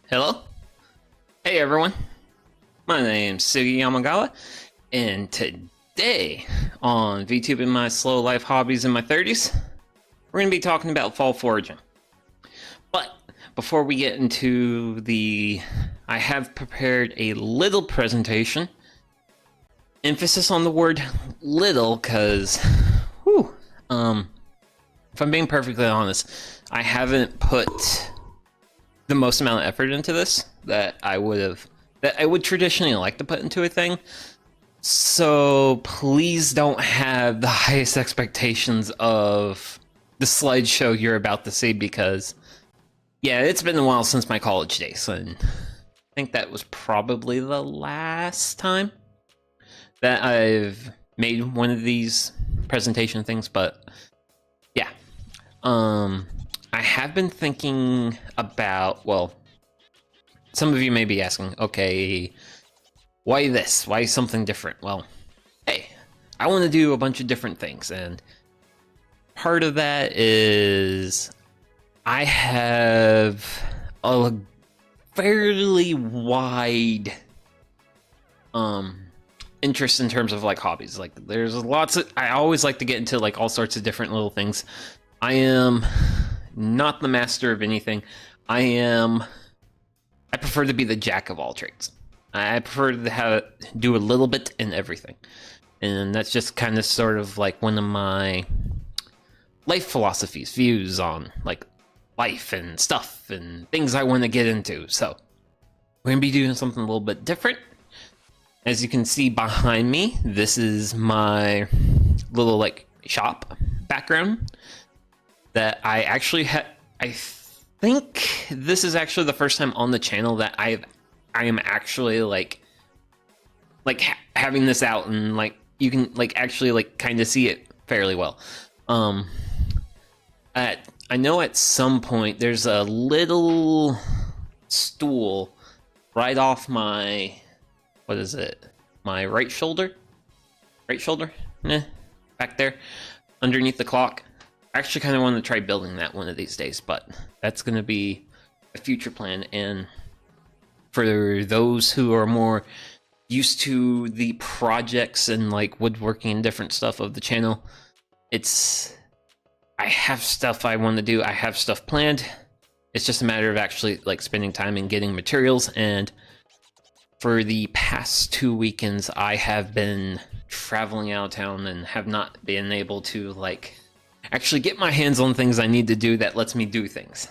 Hello? Hey everyone, my name's Sugi Yamagawa, and today on VTube in my slow life hobbies in my 30s, we're going to be talking about fall foraging. But before we get into I have prepared a little presentation. Emphasis on the word little, because, if I'm being perfectly honest, I haven't put the most amount of effort into this that I would traditionally like to put into a thing. So please don't have the highest expectations of the slideshow you're about to see, because yeah, it's been a while since my college days, and I think that was probably the last time that I've made one of these presentation things. But yeah, I have been thinking about, well, some of you may be asking, okay, why this? Why something different? Well, hey, I want to do a bunch of different things, and part of that is I have a fairly wide interest in terms of like hobbies. Like there's lots of, I always like to get into like all sorts of different little things. I am not the master of anything. I prefer to be the jack of all trades. I prefer to do a little bit in everything. And that's just kind of sort of like one of my life philosophies, views on like life and stuff and things I want to get into. So we're going to be doing something a little bit different. As you can see behind me, this is my little like shop background that I actually I think this is actually the first time on the channel that I am actually like having this out, and like you can like actually like kind of see it fairly well. I know at some point there's a little stool right off my, what is it? My right shoulder? Back there underneath the clock. I actually kind of want to try building that one of these days, but that's going to be a future plan. And for those who are more used to the projects and like woodworking and different stuff of the channel, I have stuff I want to do. I have stuff planned. It's just a matter of actually like spending time and getting materials. And for the past 2 weekends, I have been traveling out of town and have not been able to like actually get my hands on things I need to do that lets me do things.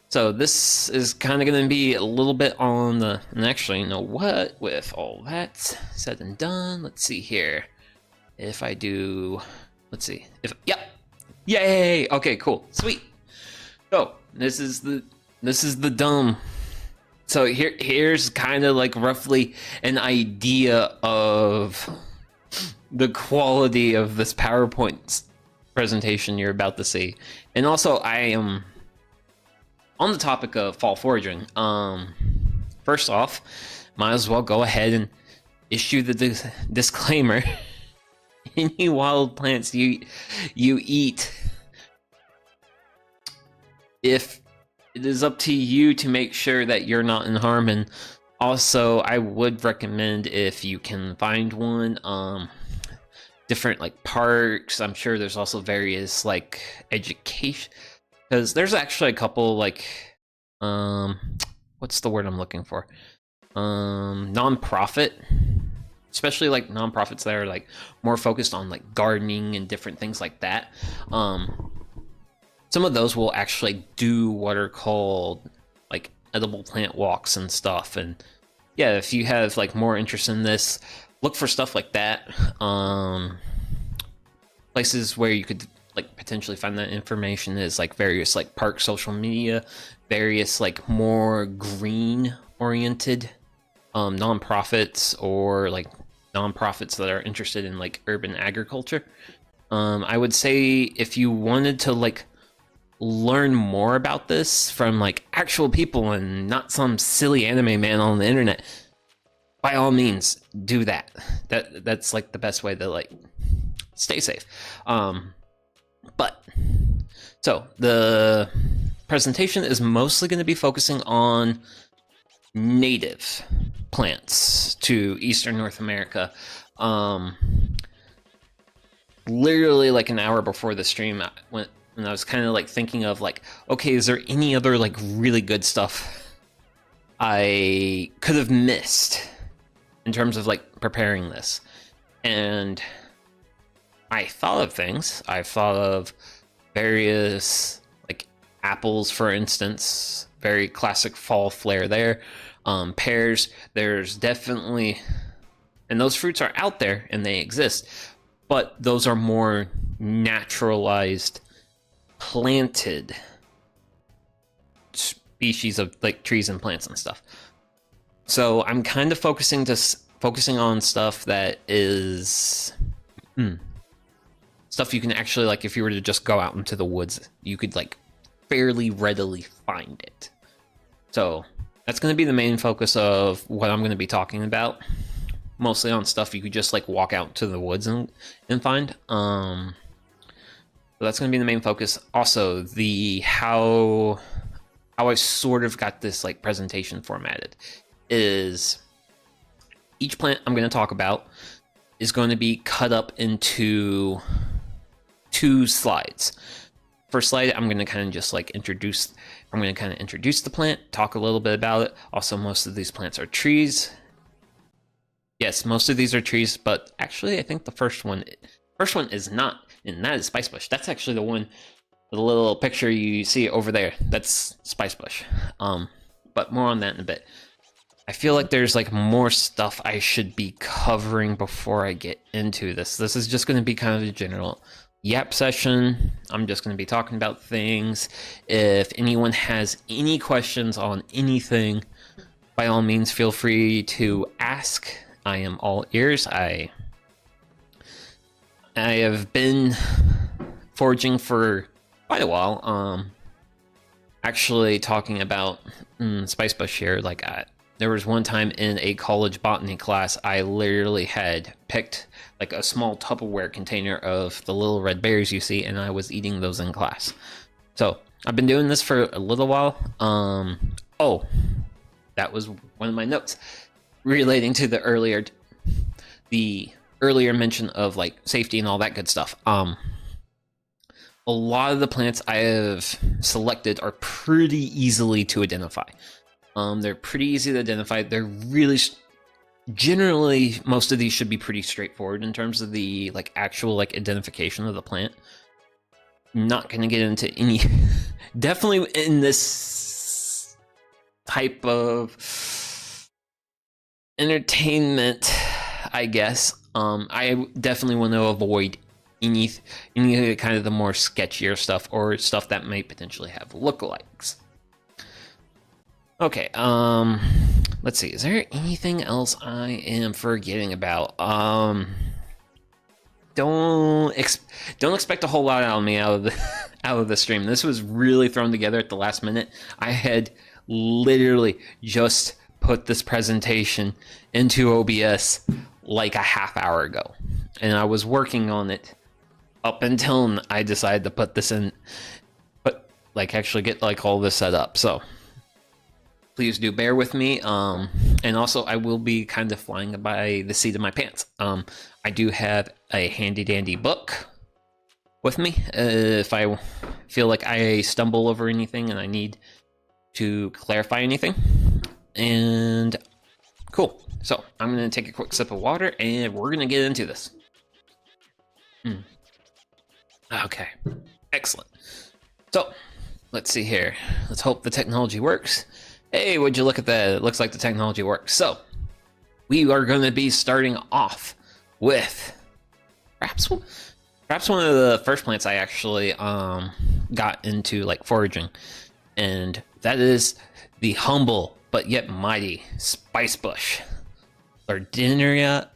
So this is kind of going to be a little bit on the, and actually, you know what, with all that said and done, let's see here. If I do, let's see, yep, yay, okay, cool, sweet. So this is the dumb. So here's kind of like roughly an idea of the quality of this PowerPoint presentation you're about to see. And also, I am on the topic of fall foraging. First off, might as well go ahead and issue the disclaimer. Any wild plants you eat, if it is up to you to make sure that you're not in harm. And also, I would recommend, if you can find one, different like parks. I'm sure there's also various like education, because there's actually a couple like what's the word I'm looking for, non-profit, especially like nonprofits that are like more focused on like gardening and different things like that. Some of those will actually do what are called like edible plant walks and stuff. And yeah, if you have like more interest in this, look for stuff like that. Places where you could like potentially find that information is like various like park social media, various like more green oriented nonprofits, or like nonprofits that are interested in like urban agriculture. I would say if you wanted to like learn more about this from like actual people and not some silly anime man on the internet, by all means do that. That's like the best way to like stay safe. But so the presentation is mostly going to be focusing on native plants to Eastern North America. Literally like an hour before the stream, when I was kind of like thinking of like, okay, is there any other like really good stuff I could have missed in terms of like preparing this? And I thought of things. I thought of various like apples, for instance, very classic fall flair there. Pears, there's definitely, and those fruits are out there and they exist, but those are more naturalized, planted species of like trees and plants and stuff. So I'm kind of focusing on stuff that is stuff you can actually, like, if you were to just go out into the woods, you could like fairly readily find it. So that's going to be the main focus of what I'm going to be talking about. Mostly on stuff you could just like walk out to the woods and find. So that's going to be the main focus. Also, the how I sort of got this like presentation formatted is each plant I'm going to talk about is going to be cut up into 2 slides. First slide, I'm going to kind of just like introduce the plant, talk a little bit about it. Also, most of these plants are trees. Yes, most of these are trees, but actually I think the first one is not, and that is spice bush. That's actually the one, the little picture you see over there. That's spice bush. But more on that in a bit. I feel like there's like more stuff I should be covering before I get into this. This is just going to be kind of a general yap session. I'm just going to be talking about things. If anyone has any questions on anything, by all means, feel free to ask. I am all ears. I have been foraging for quite a while. Actually talking about spice bush here, like there was one time in a college botany class, I literally had picked like a small Tupperware container of the little red berries you see, and I was eating those in class. So I've been doing this for a little while. Oh, that was one of my notes relating to the earlier mention of like safety and all that good stuff. A lot of the plants I have selected are pretty easily to identify. They're pretty easy to identify. They're really generally, most of these should be pretty straightforward in terms of the like actual like identification of the plant. Not going to get into any definitely in this type of entertainment, I guess. I definitely want to avoid any kind of the more sketchier stuff or stuff that may potentially have lookalikes. Okay, let's see. Is there anything else I am forgetting about? Don't expect a whole lot out of me out of the stream. This was really thrown together at the last minute. I had literally just put this presentation into OBS like a half hour ago, and I was working on it up until I decided to put this in, but like actually get like all this set up. So please do bear with me. And also I will be kind of flying by the seat of my pants. I do have a handy dandy book with me if I feel like I stumble over anything and I need to clarify anything. And cool. So I'm going to take a quick sip of water and we're going to get into this. Okay, excellent. So let's see here. Let's hope the technology works. Hey, would you look at that? It looks like the technology works. So we are going to be starting off with perhaps one of the first plants I actually got into like foraging, and that is the humble but yet mighty spice bush, Lindaria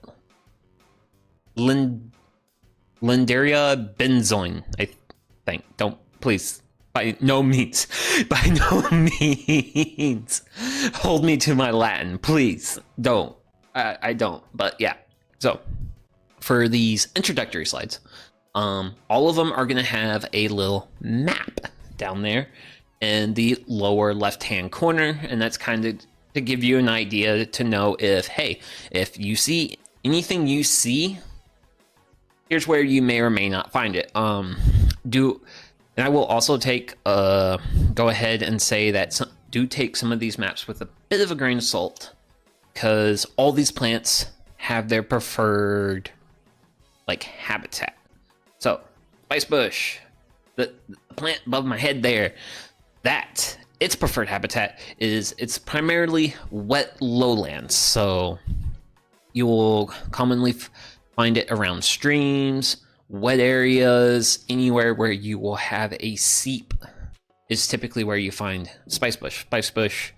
benzoin, I think. Don't, please, by no means hold me to my Latin, please. Don't. I don't, but yeah. So for these introductory slides, all of them are going to have a little map down there in the lower left-hand corner, and that's kind of to give you an idea to know if, hey, if you see anything you see, here's where you may or may not find it. And I will also go ahead and say that do take some of these maps with a bit of a grain of salt, because all these plants have their preferred like habitat. So spice bush, the plant above my head there, that its preferred habitat is it's primarily wet lowlands. So you will commonly find it around streams, wet areas, anywhere where you will have a seep is typically where you find spice bush. Spice bush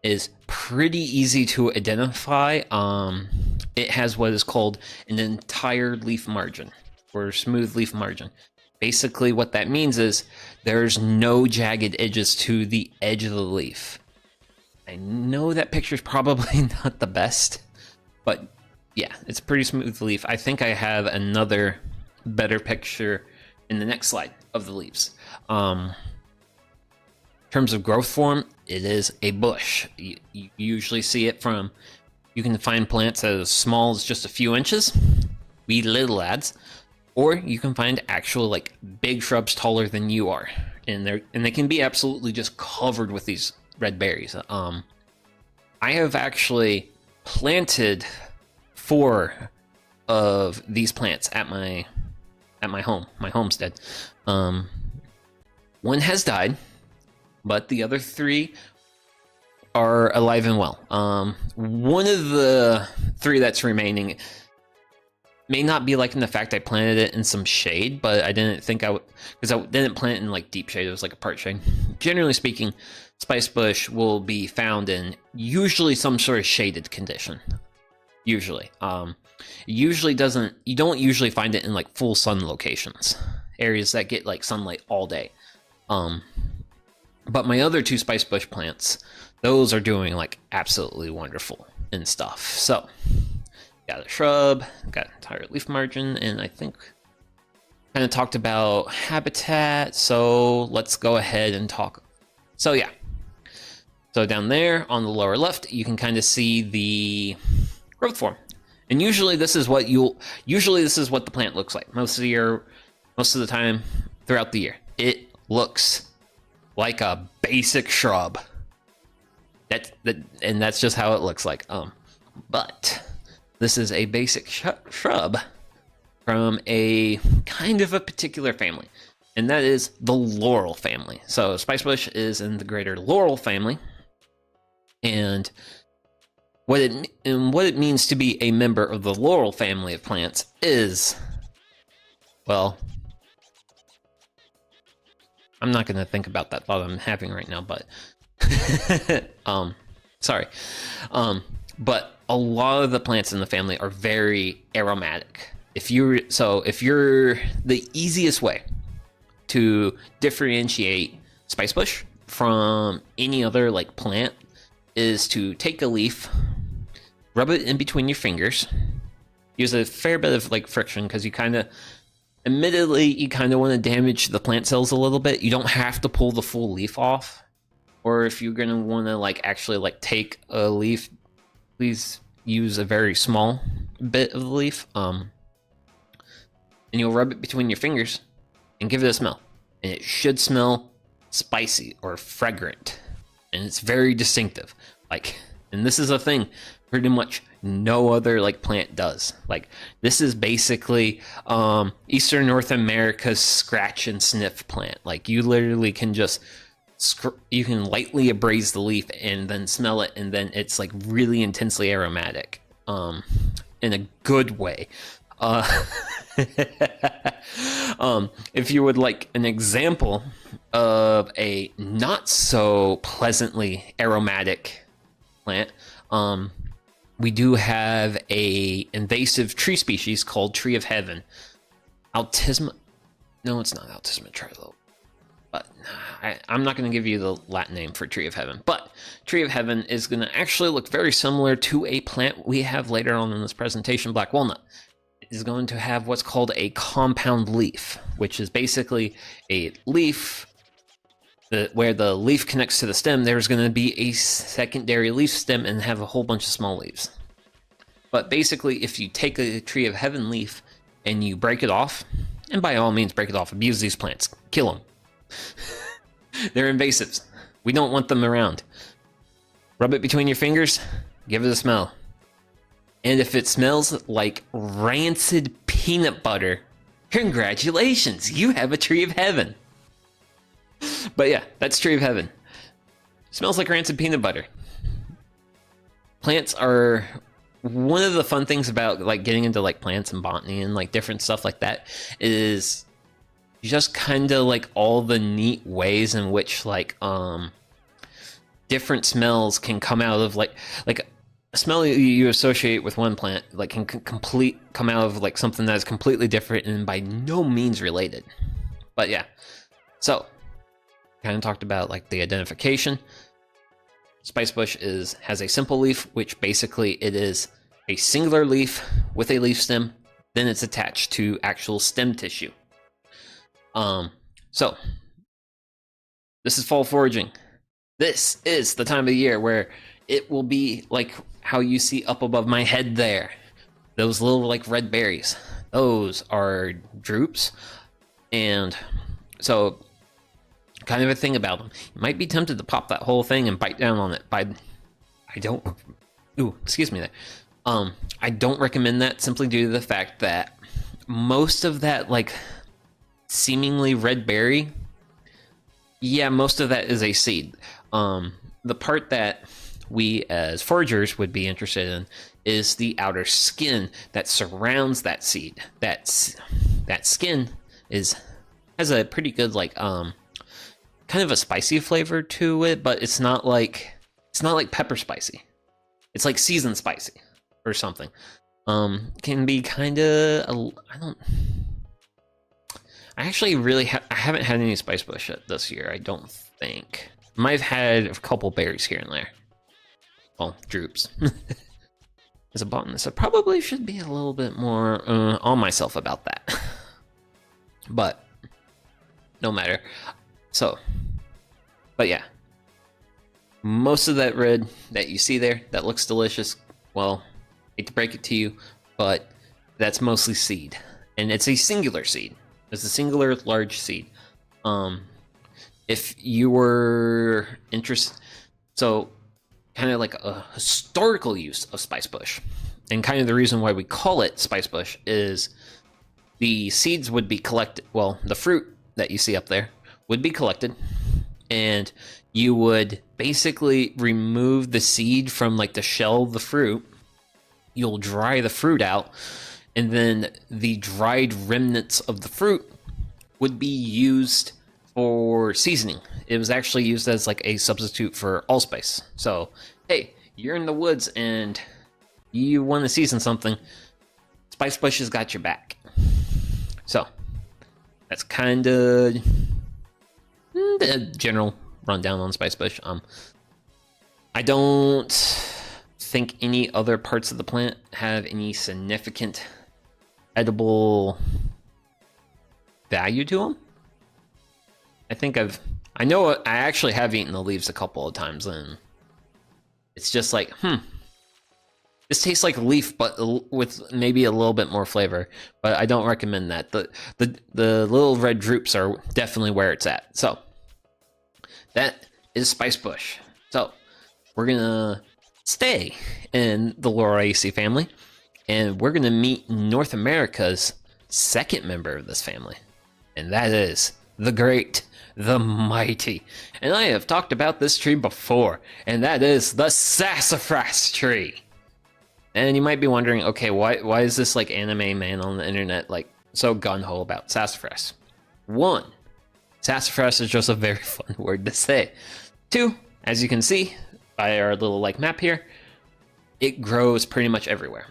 is pretty easy to identify. It has what is called an entire leaf margin or smooth leaf margin. Basically what that means is there's no jagged edges to the edge of the leaf. I know that picture's probably not the best, but yeah, it's a pretty smooth leaf. I think I have another better picture in the next slide of the leaves. In terms of growth form, it is a bush. You usually see it you can find plants as small as just a few inches, wee little lads, or you can find actual like big shrubs taller than you are, and they can be absolutely just covered with these red berries. I have actually planted 4 of these plants at my homestead. One has died, but the other 3 are alive and well. One of the 3 that's remaining may not be liking the fact I planted it in some shade, but I didn't think I would, because I didn't plant it in like deep shade. It was like a part shade. Generally speaking, spice bush will be found in usually some sort of shaded condition. Usually, you don't usually find it in like full sun locations, areas that get like sunlight all day. But my other 2 spice bush plants, those are doing like absolutely wonderful and stuff. So got a shrub, got an entire leaf margin, and I think kind of talked about habitat. So let's go ahead and talk. So yeah, so down there on the lower left, you can kind of see the growth form, and usually this is what the plant looks like most of the time throughout the year. It looks like a basic shrub. That's just how it looks like. But this is a basic shrub from a kind of a particular family, and that is the laurel family. So spice bush is in the greater laurel family, and what it means to be a member of the laurel family of plants is, well, I'm not going to think about that thought I'm having right now, but sorry. But a lot of the plants in the family are very aromatic. The easiest way to differentiate spice bush from any other like plant is to take a leaf, rub it in between your fingers, use a fair bit of like friction, because you kind of want to damage the plant cells a little bit. You don't have to pull the full leaf off, or if you're going to want to like actually like take a leaf, please use a very small bit of the leaf, and you'll rub it between your fingers and give it a smell, and it should smell spicy or fragrant, and it's very distinctive. Like, and this is a thing pretty much no other like plant does. Like, this is basically Eastern North America's scratch and sniff plant. Like, you literally can just you can lightly abrase the leaf and then smell it, and then it's like really intensely aromatic, in a good way. If you would like an example of a not so pleasantly aromatic plant, we do have a invasive tree species called Tree of Heaven. No, it's not Altisma trilo. But I'm not going to give you the Latin name for Tree of Heaven. But Tree of Heaven is going to actually look very similar to a plant we have later on in this presentation, Black Walnut. It is going to have what's called a compound leaf, which is basically a leaf where the leaf connects to the stem, there's going to be a secondary leaf stem and have a whole bunch of small leaves. But basically, if you take a tree of heaven leaf and you break it off, and by all means break it off, abuse these plants, kill them. They're invasives. We don't want them around. Rub it between your fingers, give it a smell. And if it smells like rancid peanut butter, congratulations, you have a tree of heaven. But yeah, that's tree of heaven. Smells like rancid peanut butter. Plants are one of the fun things about like getting into like plants and botany and like different stuff like that is just kind of like all the neat ways in which like different smells can come out of like a smell you associate with one plant like can come out of like something that is completely different and by no means related. But yeah, so kind of talked about like the identification. Spicebush has a simple leaf, which basically it is a singular leaf with a leaf stem, then it's attached to actual stem tissue. So this is fall foraging. This is the time of the year where it will be like how you see up above my head there. Those little like red berries. Those are drupes. And so kind of a thing about them. You might be tempted to pop that whole thing and bite down on it. Excuse me there. I don't recommend that simply due to the fact that most of that like seemingly red berry, yeah, most of that is a seed. The part that we as foragers would be interested in is the outer skin that surrounds that seed. That skin has a pretty good like kind of a spicy flavor to it, but it's not like pepper spicy. It's like seasoned spicy or something. Can be kind of I actually really I haven't had any spicebush this year, I don't think. Might have had a couple berries here and there. Well, drupes. As a botanist, I probably should be a little bit more on myself about that. But no matter. So, but yeah. Most of that red that you see there, that looks delicious, well, hate to break it to you, but that's mostly seed. And it's a singular seed. It's a singular large seed. If you were interested, so kind of like a historical use of spicebush, and kind of the reason why we call it spicebush is the seeds would be collected, well, the fruit that you see up there would be collected, and you would basically remove the seed from like the shell of the fruit. You'll dry the fruit out, and then the dried remnants of the fruit would be used for seasoning. It was actually used as like a substitute for allspice. So, hey, you're in the woods and you want to season something, spicebush has got your back. So, that's kind of the general rundown on spicebush. I don't think any other parts of the plant have any significant edible value to them. I know I actually have eaten the leaves a couple of times, and it's just like, this tastes like a leaf, but with maybe a little bit more flavor. But I don't recommend that. The little red drupes are definitely where it's at. So that is spicebush. So we're gonna stay in the Lauraceae family, and we're gonna meet North America's second member of this family, and that is the great, the mighty, and I have talked about this tree before, and that is the sassafras tree. And you might be wondering, okay, why is this like anime man on the internet like so gung-ho about sassafras? 1, sassafras is just a very fun word to say. 2, as you can see by our little like map here, it grows pretty much everywhere.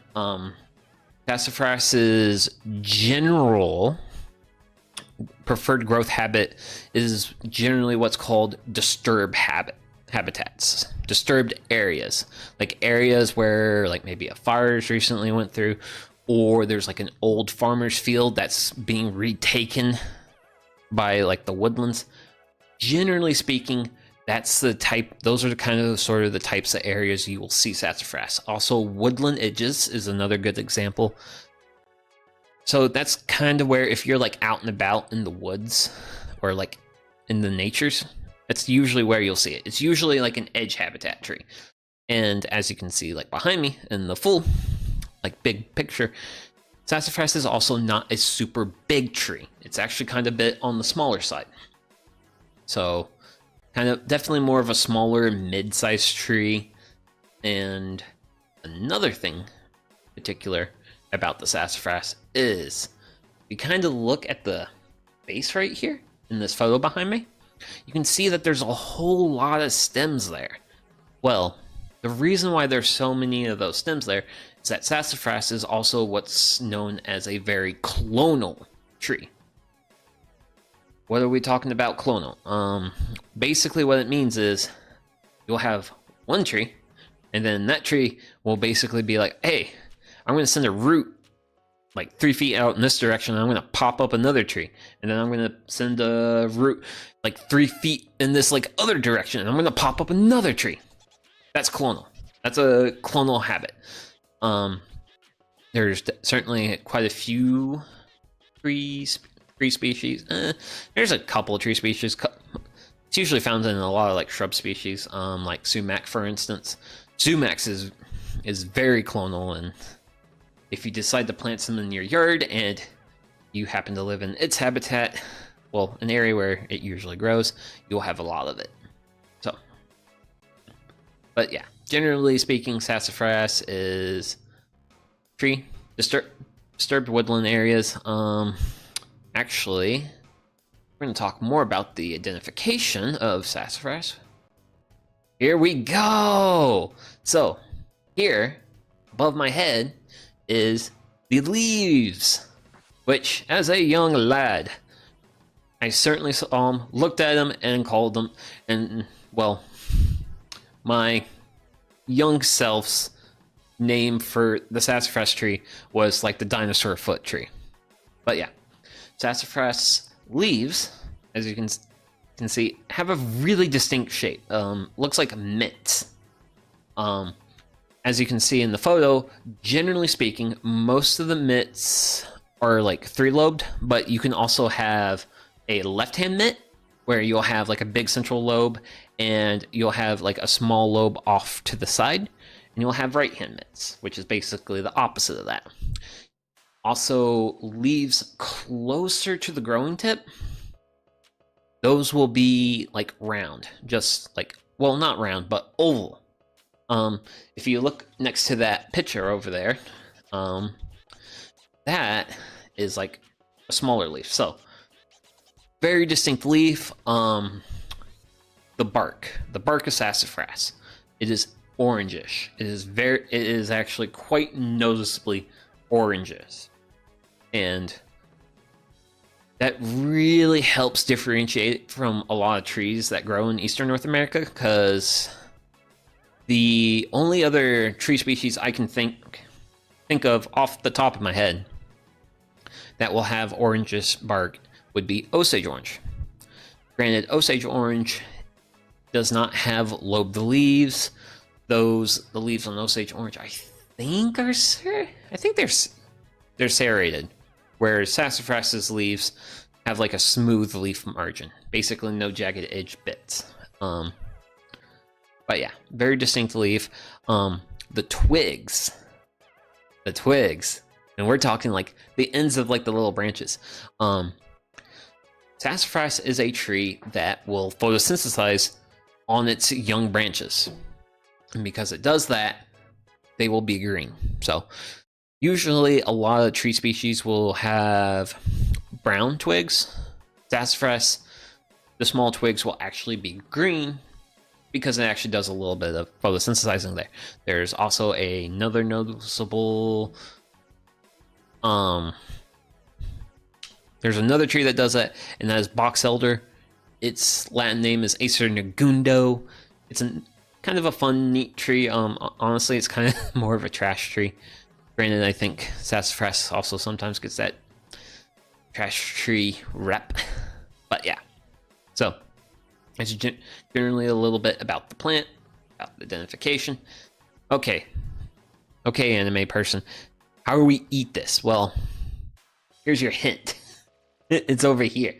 Sassafras's general preferred growth habit is generally what's called disturbed habitats, disturbed areas, like areas where like maybe a fire recently went through, or there's like an old farmer's field that's being retaken by like the woodlands. generally speaking, that's the type. Those are the kind of sort of the types of areas you will see sassafras. Also, woodland edges is another good example. So that's kind of where, if you're like out and about in the woods or like in the natures, that's usually where you'll see it. It's usually like an edge habitat tree. And as you can see, like behind me in the full, like big picture, sassafras is also not a super big tree. It's actually kind of a bit on the smaller side. So kind of definitely more of a smaller mid-sized tree. And another thing particular about the sassafras is, you kind of look at the base right here in this photo behind me, you can see that there's a whole lot of stems there. Well, the reason why there's so many of those stems there is that sassafras is also what's known as a very clonal tree. What are we talking about clonal? Basically what it means is you'll have one tree, and then that tree will basically be like, hey, I'm going to send a root like 3 feet out in this direction, and I'm going to pop up another tree. And then I'm going to send a root like 3 feet in this like other direction, and I'm going to pop up another tree. That's clonal. That's a clonal habit. There's certainly quite a few tree species. There's a couple of tree species. It's usually found in a lot of like shrub species, like sumac, for instance. Sumacs is very clonal, and if you decide to plant some in your yard and you happen to live in its habitat, well, an area where it usually grows, you'll have a lot of it. So, but yeah, generally speaking, sassafras is tree, disturbed woodland areas. Actually, we're going to talk more about the identification of sassafras. Here we go! So, here, above my head, is the leaves, which, as a young lad, I certainly saw them, looked at them, and called them, and, well, my young self's name for the sassafras tree was like the dinosaur foot tree. But yeah, sassafras leaves, as you can see, have a really distinct shape. Looks like mitts. As you can see in the photo, generally speaking, most of the mitts are like 3-lobed, but you can also have a left-hand mitt where you'll have like a big central lobe, and you'll have like a small lobe off to the side, and you'll have right-hand mitts, which is basically the opposite of that. Also, leaves closer to the growing tip, those will be like round, just like, well, not round, but oval. If you look next to that picture over there, that is like a smaller leaf. So, very distinct leaf. The bark of sassafras, it is orangish. It is actually quite noticeably orangish, and that really helps differentiate from a lot of trees that grow in Eastern North America, because the only other tree species I can think of off the top of my head that will have orangish bark would be Osage orange. Granted, Osage orange does not have lobed leaves. The leaves on Osage orange, I think they're serrated, whereas sassafras's leaves have like a smooth leaf margin, basically no jagged edge bits. But yeah, very distinct leaf. The twigs, and we're talking like the ends of like the little branches. Sassafras is a tree that will photosynthesize on its young branches, and because it does that, they will be green. So usually a lot of tree species will have brown twigs. Sassafras, the small twigs will actually be green, because it actually does a little bit of photosynthesizing there. There's also another noticeable, there's another tree that does that, and that is box elder. Its Latin name is Acer negundo. It's kind of a fun, neat tree. Honestly, it's kind of more of a trash tree. Granted, I think sassafras also sometimes gets that trash tree rep. But yeah, so It's generally a little bit about the plant, about the identification. Okay, anime person, how do we eat this? Well, here's your hint. It's over here.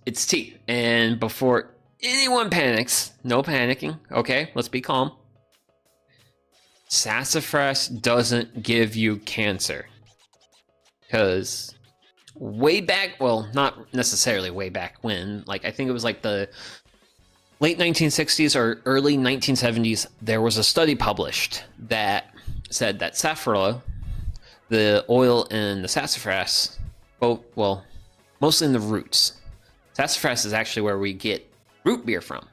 It's tea, and before anyone panics, no panicking, okay? Let's be calm. Sassafras doesn't give you cancer. Because way back, well, not necessarily way back when, like, I think it was like the late 1960s or early 1970s, there was a study published that said that saffrola, the oil in the sassafras, well, mostly in the roots. Sassafras is actually where we get root beer from.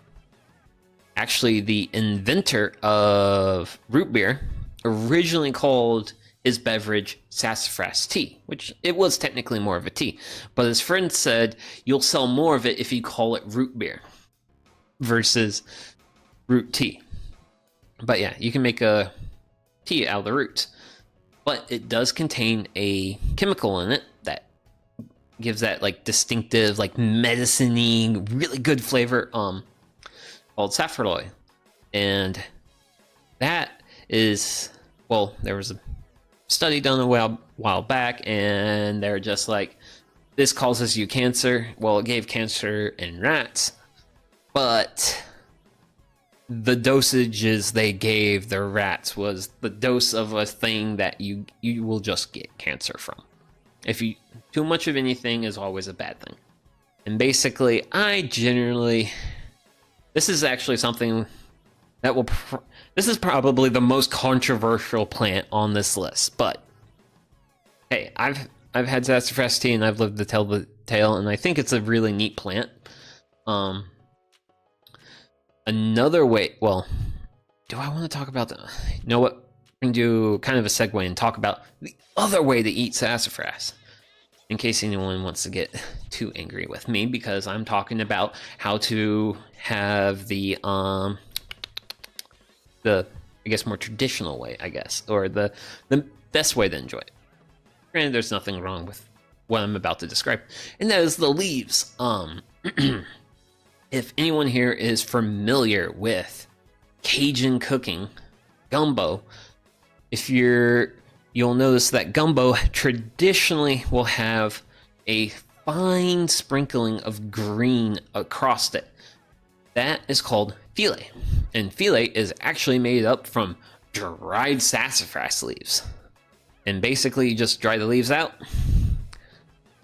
Actually, the inventor of root beer originally called his beverage sassafras tea, which it was technically more of a tea. But his friend said, you'll sell more of it if you call it root beer versus root tea. But yeah, you can make a tea out of the roots. But it does contain a chemical in it that gives that like distinctive, like medicine-y, really good flavor called saffrola. And that is, well, there was a study done a while back, and they're just like, this causes you cancer. Well, it gave cancer in rats, but the dosages they gave the rats was the dose of a thing that you will just get cancer from. If you too much of anything is always a bad thing. And basically, this is actually something that this is probably the most controversial plant on this list. But hey, I've had sassafras tea and I've lived to tell the tale, and I think it's a really neat plant. Another way, well, do I want to talk about you know what? We can do kind of a segue and talk about the other way to eat sassafras. In case anyone wants to get too angry with me, because I'm talking about how to have the I guess more traditional way, I guess, or the best way to enjoy it. Granted, there's nothing wrong with what I'm about to describe, and that is the leaves. If anyone here is familiar with Cajun cooking, gumbo, you'll notice that gumbo traditionally will have a fine sprinkling of green across it. That is called filet. And filet is actually made up from dried sassafras leaves. And basically you just dry the leaves out,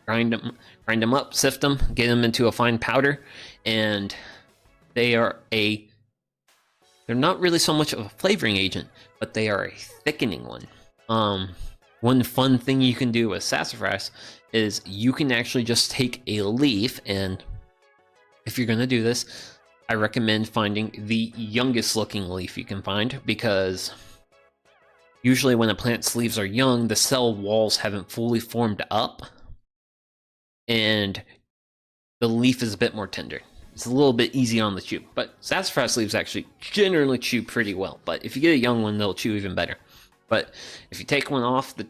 grind them up, sift them, get them into a fine powder, and they're not really so much of a flavoring agent, but they are a thickening one. One fun thing you can do with sassafras is you can actually just take a leaf, and if you're going to do this, I recommend finding the youngest looking leaf you can find, because usually when a plant's leaves are young, the cell walls haven't fully formed up, and the leaf is a bit more tender. It's a little bit easy on the chew, but sassafras leaves actually generally chew pretty well, but if you get a young one, they'll chew even better. But if you take one off the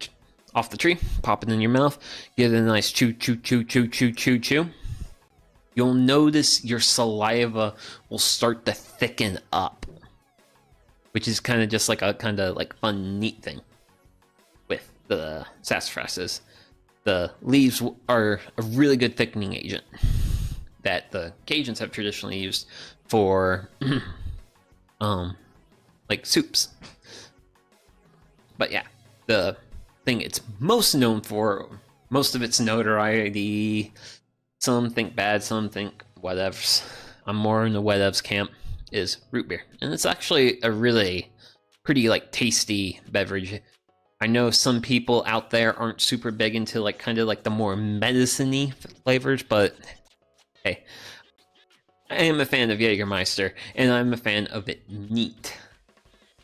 tree, pop it in your mouth, give it a nice chew, you'll notice your saliva will start to thicken up, which is kind of just like a kind of like fun, neat thing with the sassafras. The leaves are a really good thickening agent that the Cajuns have traditionally used for like soups. But yeah, the thing it's most known for, most of its notoriety, some think bad, some think whatevs. I'm more in the whatevs camp, is root beer. And it's actually a really pretty like tasty beverage. I know some people out there aren't super big into like kind of like the more medicine-y flavors, but hey, I am a fan of Jägermeister, and I'm a fan of it neat.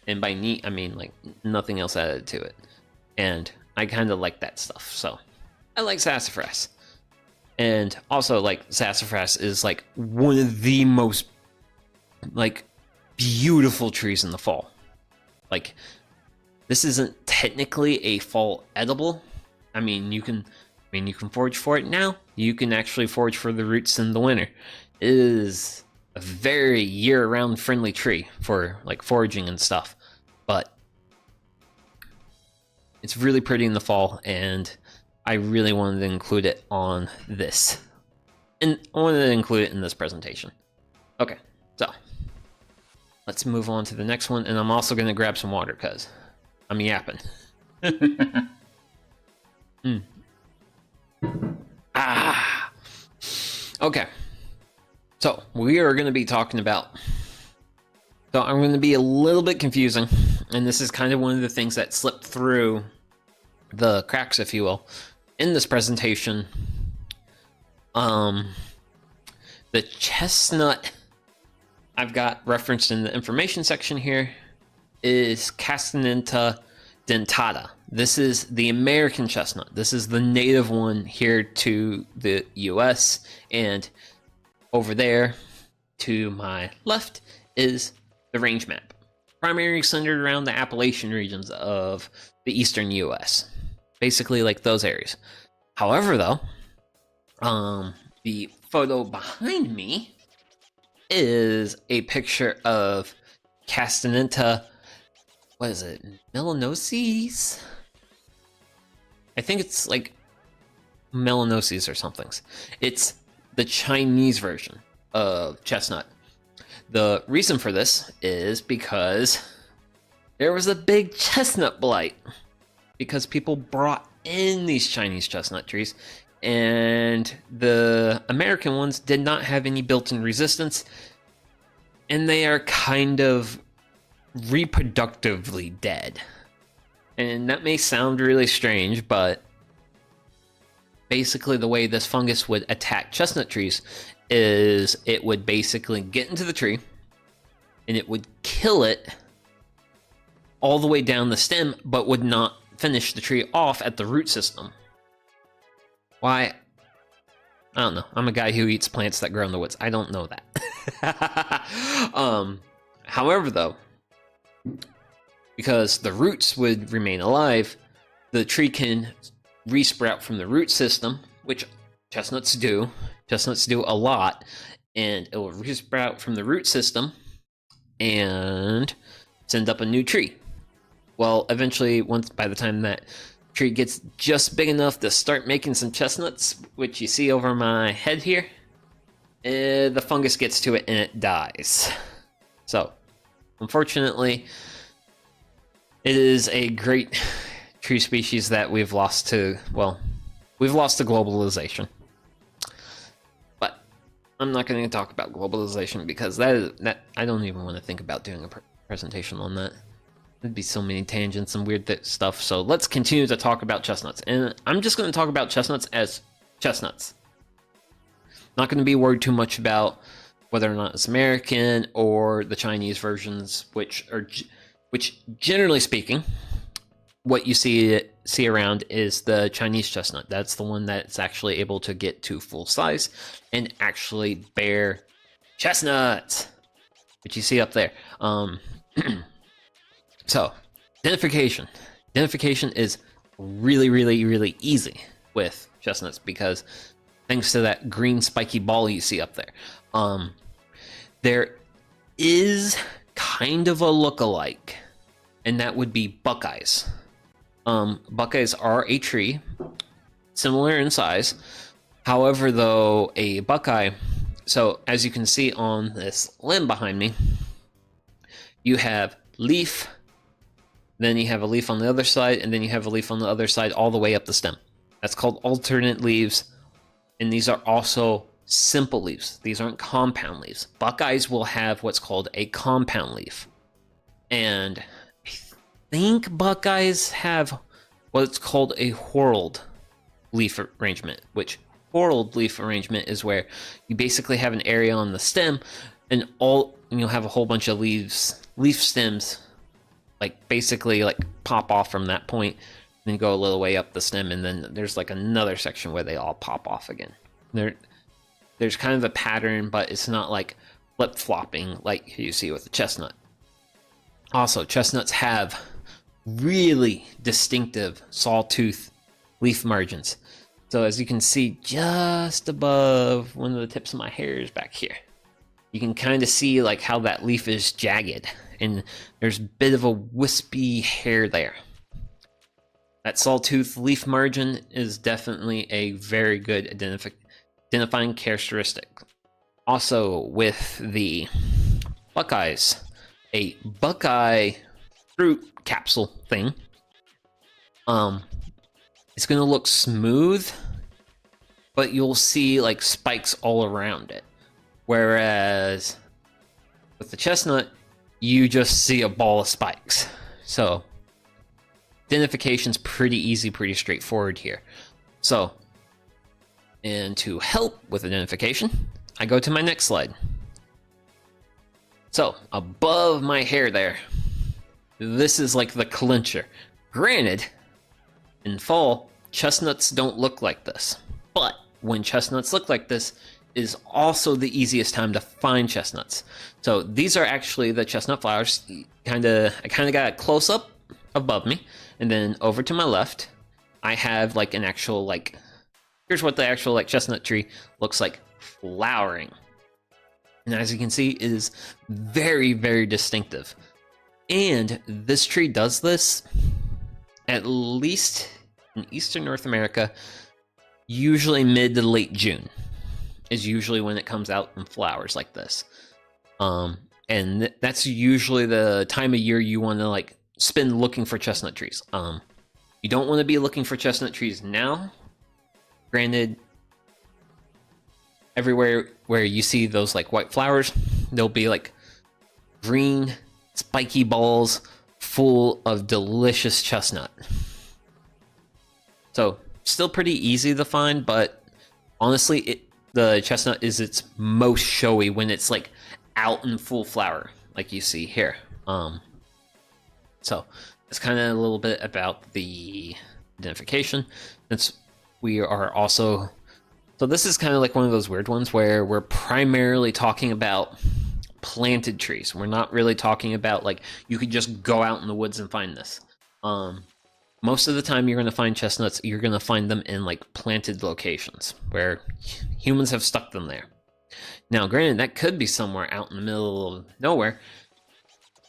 And by neat, I mean like nothing else added to it. And I kind of like that stuff, so I like sassafras. And also, like, sassafras is like one of the most like beautiful trees in the fall. Like, this isn't technically a fall edible. I mean, you can mean, you can forage for it now. You can actually forage for the roots in the winter. It is a very year-round friendly tree for like foraging and stuff, but it's really pretty in the fall, and I really wanted to include it on this. And I wanted to include it in this presentation. Okay, so let's move on to the next one, and I'm also going to grab some water because I'm yapping. Ah. Okay. So we are going to be talking about. So I'm going to be a little bit confusing, and this is kind of one of the things that slipped through the cracks, if you will, in this presentation. The chestnut I've got referenced in the information section here is Castaneta dentata. This is the American chestnut. This is the native one here to the US, and over there to my left is the range map, primarily centered around the Appalachian regions of the eastern US, basically like those areas. However, though, the photo behind me is a picture of Castaneta, what is it, melanoses? I think it's like melanoses or something. It's the Chinese version of chestnut. The reason for this is because there was a big chestnut blight, because people brought in these Chinese chestnut trees, and the American ones did not have any built-in resistance, and they are kind of reproductively dead. And that may sound really strange, but basically the way this fungus would attack chestnut trees is it would basically get into the tree and it would kill it all the way down the stem, but would not finish the tree off at the root system. Why? I don't know. I'm a guy who eats plants that grow in the woods. I don't know that. However, though, because the roots would remain alive, the tree can resprout from the root system, which chestnuts do. Chestnuts do a lot, and it will resprout from the root system and send up a new tree. Well, eventually, by the time that tree gets just big enough to start making some chestnuts, which you see over my head here, the fungus gets to it and it dies. So, unfortunately, it is a great tree species that we've lost to, well, we've lost to globalization. But I'm not going to talk about globalization because that I don't even want to think about doing a presentation on that. There'd be so many tangents and weird stuff. So let's continue to talk about chestnuts. And I'm just going to talk about chestnuts as chestnuts. Not going to be worried too much about whether or not it's American or the Chinese versions, which generally speaking, what you see around is the Chinese chestnut. That's the one that's actually able to get to full size and actually bear chestnuts, which you see up there. So, identification. Identification is really, really, really easy with chestnuts because thanks to that green spiky ball you see up there. There is kind of a look-alike, and that would be buckeyes. Buckeyes are a tree, similar in size. However, though, a buckeye, so as you can see on this limb behind me, you have leaf, then you have a leaf on the other side, and then you have a leaf on the other side all the way up the stem. That's called alternate leaves, and these are also simple leaves. These aren't compound leaves. Buckeyes will have what's called a compound leaf. And I think buckeyes have what's called a whorled leaf arrangement, which whorled leaf arrangement is where you basically have an area on the stem and you'll have a whole bunch of leaf stems like basically like pop off from that point, then go a little way up the stem, and then there's like another section where they all pop off again. There's kind of a pattern, but it's not like flip-flopping like you see with the chestnut. Also, chestnuts have really distinctive sawtooth leaf margins. So as you can see, just above one of the tips of my hairs back here, you can kind of see like how that leaf is jagged, and there's a bit of a wispy hair there. That sawtooth leaf margin is definitely a very good identifying characteristic. Also, with the Buckeyes, a Buckeye fruit capsule thing, it's gonna look smooth, but you'll see like spikes all around it. Whereas with the chestnut, you just see a ball of spikes. So identification's pretty easy, pretty straightforward here. So, and to help with identification, I go to my next slide. So above my hair there, this is like the clincher. Granted, in fall, chestnuts don't look like this, but when chestnuts look like this is also the easiest time to find chestnuts. So these are actually the chestnut flowers. I kind of got a close up above me, and then over to my left, I have like an actual like, here's what the actual like chestnut tree looks like flowering. And as you can see, it is very, very distinctive. And this tree does this, at least in Eastern North America, usually mid to late June is usually when it comes out in flowers like this. And that's usually the time of year you want to like spend looking for chestnut trees. You don't want to be looking for chestnut trees now. Granted, everywhere where you see those like white flowers, there'll be like green spiky balls full of delicious chestnut. So still pretty easy to find, but honestly, the chestnut is its most showy when it's like out in full flower, like you see here. So it's kind of a little bit about the identification. Since we are also, so this is kind of like one of those weird ones where we're primarily talking about planted trees. We're not really talking about like you could just go out in the woods and find this. Most of the time you're going to find chestnuts, you're going to find them in like planted locations where humans have stuck them there. Now granted, that could be somewhere out in the middle of nowhere,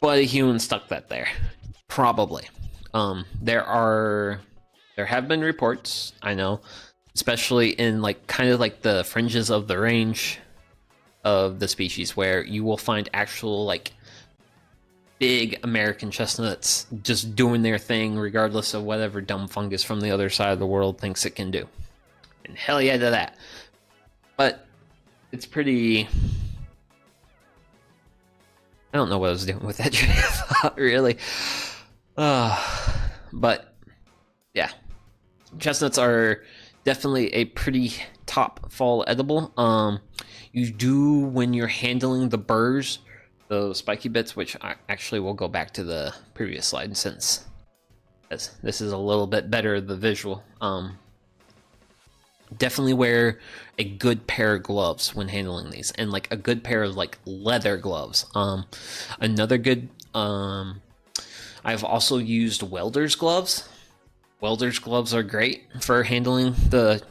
but a human stuck that there. Probably. There have been reports, I know, especially in like kind of like the fringes of the range of the species, where you will find actual like big American chestnuts just doing their thing regardless of whatever dumb fungus from the other side of the world thinks it can do. And hell yeah to that. But it's pretty, I don't know what I was doing with that train of thought, really. But yeah, chestnuts are definitely a pretty top fall edible. You do, when you're handling the burrs, those spiky bits, which I actually will go back to the previous slide since this is a little bit better, the visual. Definitely wear a good pair of gloves when handling these, and like a good pair of like leather gloves. Another good, I've also used welder's gloves. Welder's gloves are great for handling the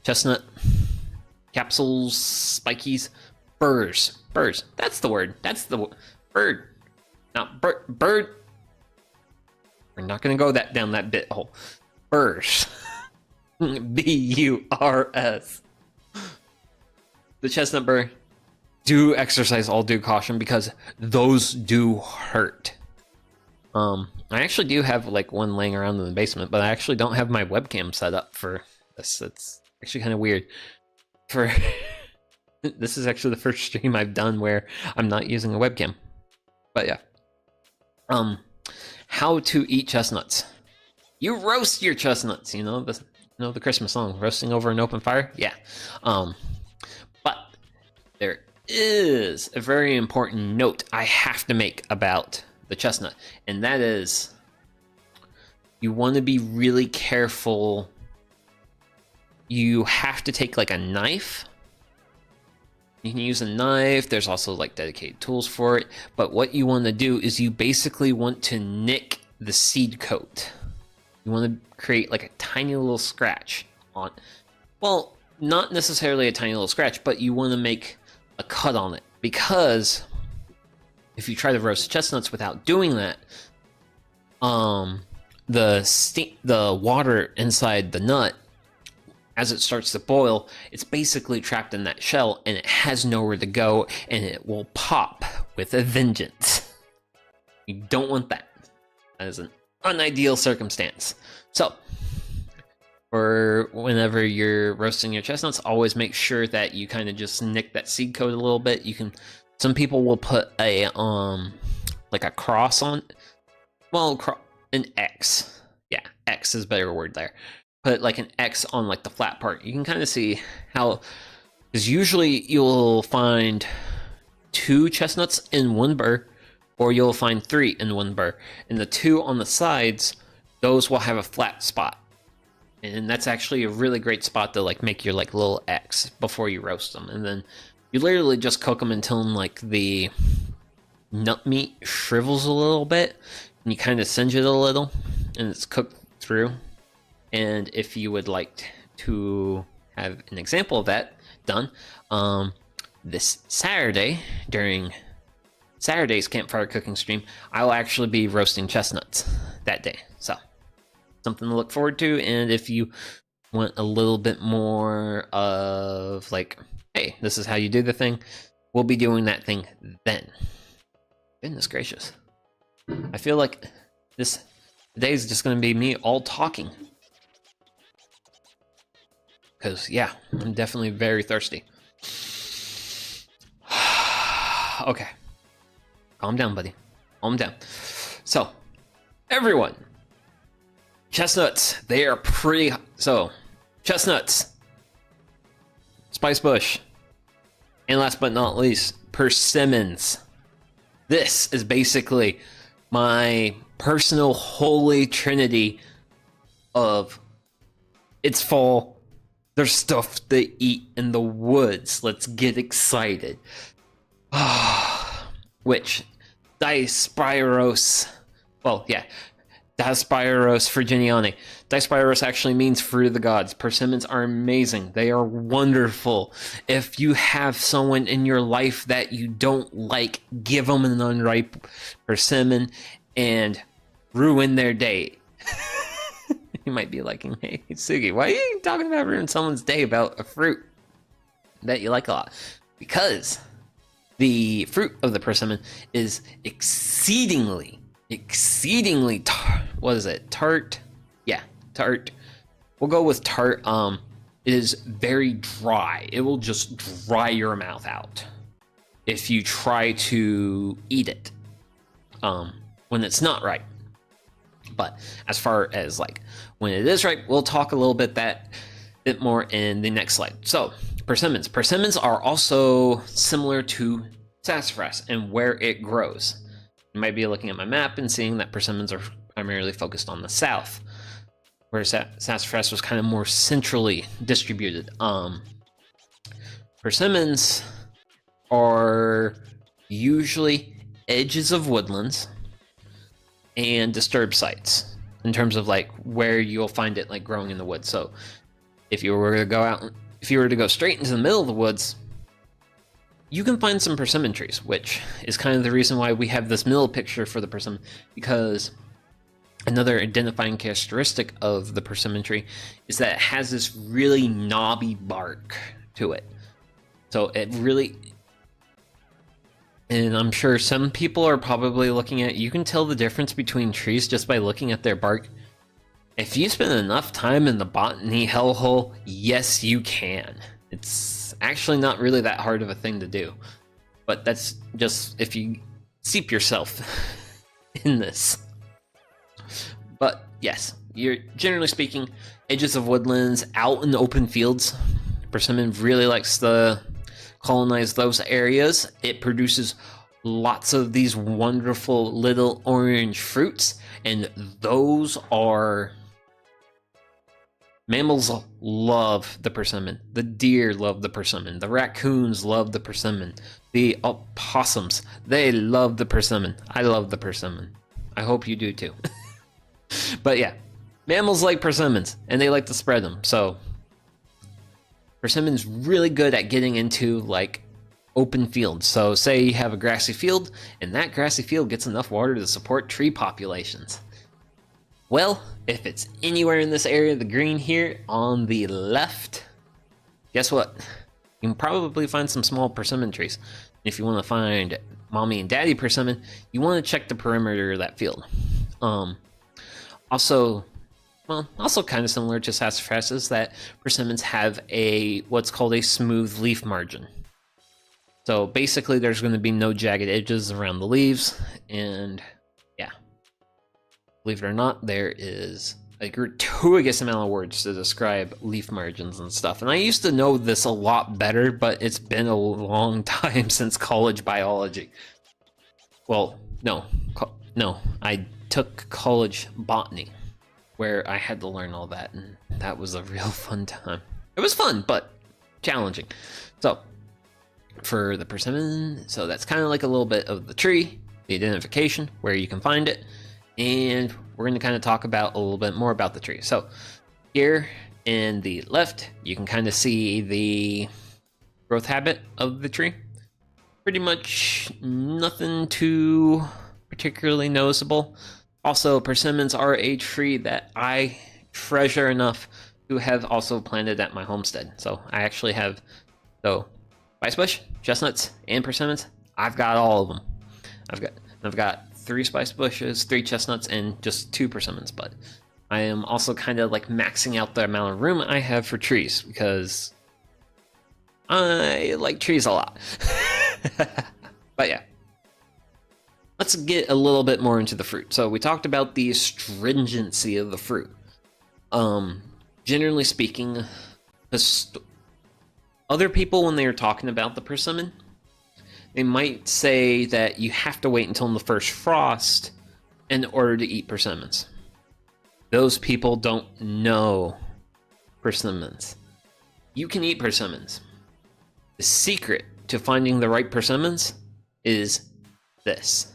chestnut capsules, spikies, burrs. That's the word. That's the bird. Not bird. We're not gonna go down that bit hole. Burrs. B-U-R-S. The chestnut burr. Do exercise all due caution because those do hurt. I actually do have like one laying around in the basement, but I actually don't have my webcam set up for this. It's actually kind of weird. This is actually the first stream I've done where I'm not using a webcam. But yeah. How to eat chestnuts. You roast your chestnuts, you know the Christmas song, roasting over an open fire? Yeah. But there is a very important note I have to make about the chestnut, and that is you want to be really careful. You have to take like a knife. You can use a knife. There's also like dedicated tools for it. But what you want to do is you basically want to nick the seed coat. You want to create like a tiny little scratch. on. Well, not necessarily a tiny little scratch, but you want to make a cut on it, because if you try to roast chestnuts without doing that, the water inside the nut, as it starts to boil, it's basically trapped in that shell, and it has nowhere to go, and it will pop with a vengeance. You don't want that. That is an unideal circumstance. So, for whenever you're roasting your chestnuts, always make sure that you kind of just nick that seed coat a little bit. You can, some people will put a like a cross on, well, an X. Yeah, X is a better word there. Put like an X on like the flat part. You can kind of see how, because usually you'll find 2 chestnuts in one burr, or you'll find 3 in one burr. And the 2 on the sides, those will have a flat spot. And that's actually a really great spot to like make your like little X before you roast them. And then you literally just cook them until like the nut meat shrivels a little bit, and you kind of singe it a little, and it's cooked through. And if you would like to have an example of that done, this Saturday, during Saturday's campfire cooking stream, I will actually be roasting chestnuts that day. So, something to look forward to. And if you want a little bit more of like, hey, this is how you do the thing, we'll be doing that thing then. Goodness gracious. I feel like today is just going to be me all talking. Because, yeah, I'm definitely very thirsty. Okay. Calm down, buddy. Calm down. So, everyone. Chestnuts. They are pretty... So, chestnuts. Spice bush. And last but not least, persimmons. This is basically my personal holy trinity of it's fall. There's stuff to eat in the woods. Let's get excited. Which, Diospyros, well, yeah, Diospyros virginiani. Diospyros actually means fruit of the gods. Persimmons are amazing. They are wonderful. If you have someone in your life that you don't like, give them an unripe persimmon and ruin their day. You might be like, hey, Sugi, why are you talking about ruining someone's day about a fruit that you like a lot? Because the fruit of the persimmon is exceedingly what is it? Tart? Yeah, tart. We'll go with tart. It is very dry. It will just dry your mouth out if you try to eat it when it's not ripe. But as far as like when it is ripe, we'll talk a little bit more in the next slide. So persimmons. Persimmons are also similar to sassafras and where it grows. You might be looking at my map and seeing that persimmons are primarily focused on the south, where sassafras was kind of more centrally distributed. Persimmons are usually edges of woodlands and disturbed sites in terms of like where you'll find it like growing in the woods. So if you were to go straight into the middle of the woods, you can find some persimmon trees, which is kind of the reason why we have this middle picture for the persimmon, because another identifying characteristic of the persimmon tree is that it has this really knobby bark to it. So it really, and I'm sure some people are probably looking at, you can tell the difference between trees just by looking at their bark. If you spend enough time in the botany hellhole, yes, you can. It's actually not really that hard of a thing to do. But that's just if you seep yourself in this. But yes, you're generally speaking, edges of woodlands, out in the open fields. Persimmon really likes to colonize those areas. It produces lots of these wonderful little orange fruits, and those are... Mammals love the persimmon. The deer love the persimmon. The raccoons love the persimmon. The opossums, they love the persimmon. I love the persimmon. I hope you do too. But yeah, mammals like persimmons, and they like to spread them. So persimmon's really good at getting into like open fields. So say you have a grassy field, and that grassy field gets enough water to support tree populations. Well, if it's anywhere in this area, the green here on the left, guess what? You can probably find some small persimmon trees. If you want to find mommy and daddy persimmon, you want to check the perimeter of that field. Also kind of similar to sassafras, that persimmons have what's called a smooth leaf margin. So basically there's going to be no jagged edges around the leaves, and yeah, believe it or not, there is a gratuitous amount of words to describe leaf margins and stuff. And I used to know this a lot better, but it's been a long time since college biology. Well, no, I took college botany, where I had to learn all that, and that was a real fun time. It was fun, but challenging. So, for the persimmon, so that's kind of like a little bit of the tree, the identification, where you can find it, and we're going to kind of talk about a little bit more about the tree. So, here in the left, you can kind of see the growth habit of the tree. Pretty much nothing too particularly noticeable. Also, persimmons are a tree that I treasure enough to have also planted at my homestead. So I actually have spice bush, chestnuts, and persimmons. I've got all of them. I've got 3 spice bushes, 3 chestnuts, and just 2 persimmons. But I am also kind of like maxing out the amount of room I have for trees, because I like trees a lot. But yeah, let's get a little bit more into the fruit. So we talked about the astringency of the fruit. Generally speaking, other people, when they are talking about the persimmon, they might say that you have to wait until the first frost in order to eat persimmons. Those people don't know persimmons. You can eat persimmons. The secret to finding the right persimmons is this.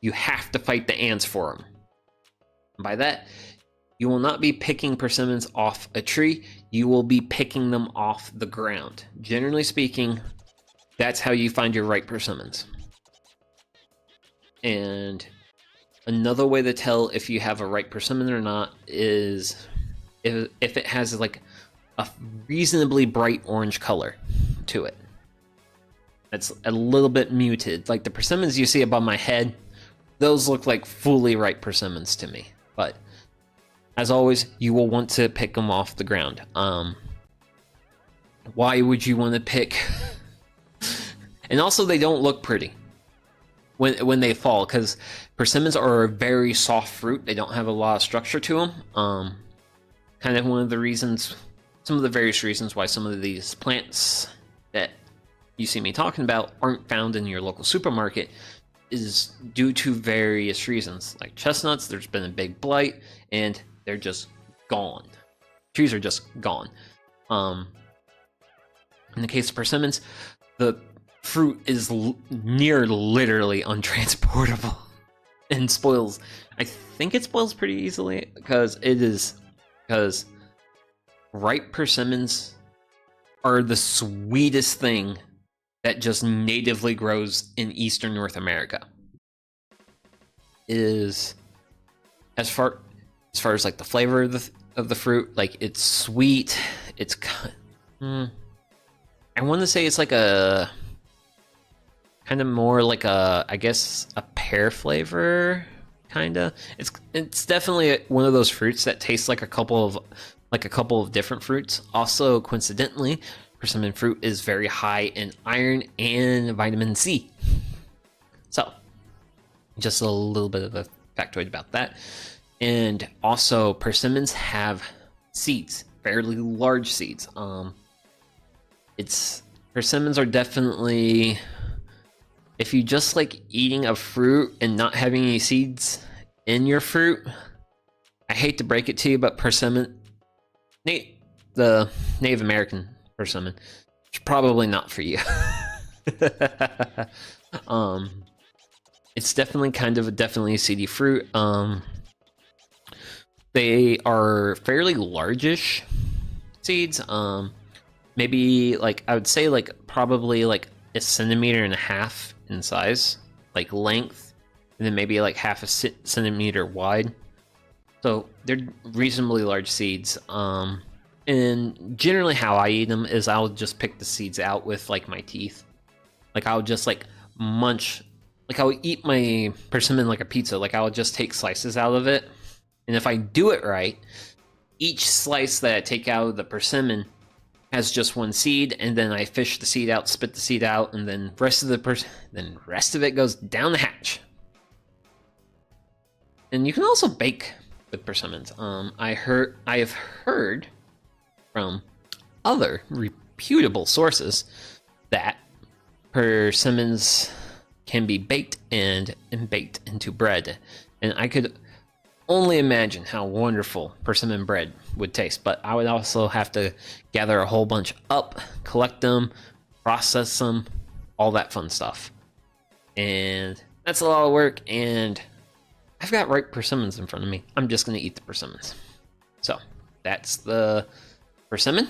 You have to fight the ants for them. By that, you will not be picking persimmons off a tree, you will be picking them off the ground. Generally speaking, that's how you find your right persimmons. And another way to tell if you have a right persimmon or not is if it has like a reasonably bright orange color to it. It's a little bit muted. Like the persimmons you see above my head, those look like fully ripe persimmons to me. But as always, you will want to pick them off the ground. Why would you want to pick? And also, they don't look pretty when they fall, because persimmons are a very soft fruit. They don't have a lot of structure to them. Kind of one of the reasons, some of the various reasons why some of these plants that you see me talking about aren't found in your local supermarket is due to various reasons. Like chestnuts, there's been a big blight, and they're just gone. Trees are just gone. In the case of persimmons, the fruit is near literally untransportable and spoils. I think it spoils pretty easily because ripe persimmons are the sweetest thing that just natively grows in Eastern North America. Is as far as like the flavor of the fruit, like it's sweet. It's I want to say it's like a kind of more like I guess a pear flavor, kinda. It's definitely one of those fruits that tastes like a couple of different fruits. Also, coincidentally, persimmon fruit is very high in iron and vitamin C. So, just a little bit of a factoid about that. And also, persimmons have seeds, fairly large seeds. Persimmons are definitely, if you just like eating a fruit and not having any seeds in your fruit, I hate to break it to you, but persimmon, the Native American persimmon, it's probably not for you. It's definitely definitely a seedy fruit. They are fairly largish seeds. maybe like I would say like probably like a centimeter and a half in size, like length, and then maybe like half a centimeter wide. So they're reasonably large seeds. And generally how I eat them is I'll just pick the seeds out with like my teeth. Like I'll just like munch, like I'll eat my persimmon like a pizza. Like I'll just take slices out of it. And if I do it right, each slice that I take out of the persimmon has just one seed, and then I fish the seed out, spit the seed out, and then rest of it goes down the hatch. And you can also bake with persimmons. I have heard from other reputable sources that persimmons can be baked and baked into bread, and I could only imagine how wonderful persimmon bread would taste. But I would also have to gather a whole bunch up, collect them, process them, all that fun stuff, and that's a lot of work. And I've got ripe persimmons in front of me. I'm just gonna eat the persimmons. So that's the persimmon.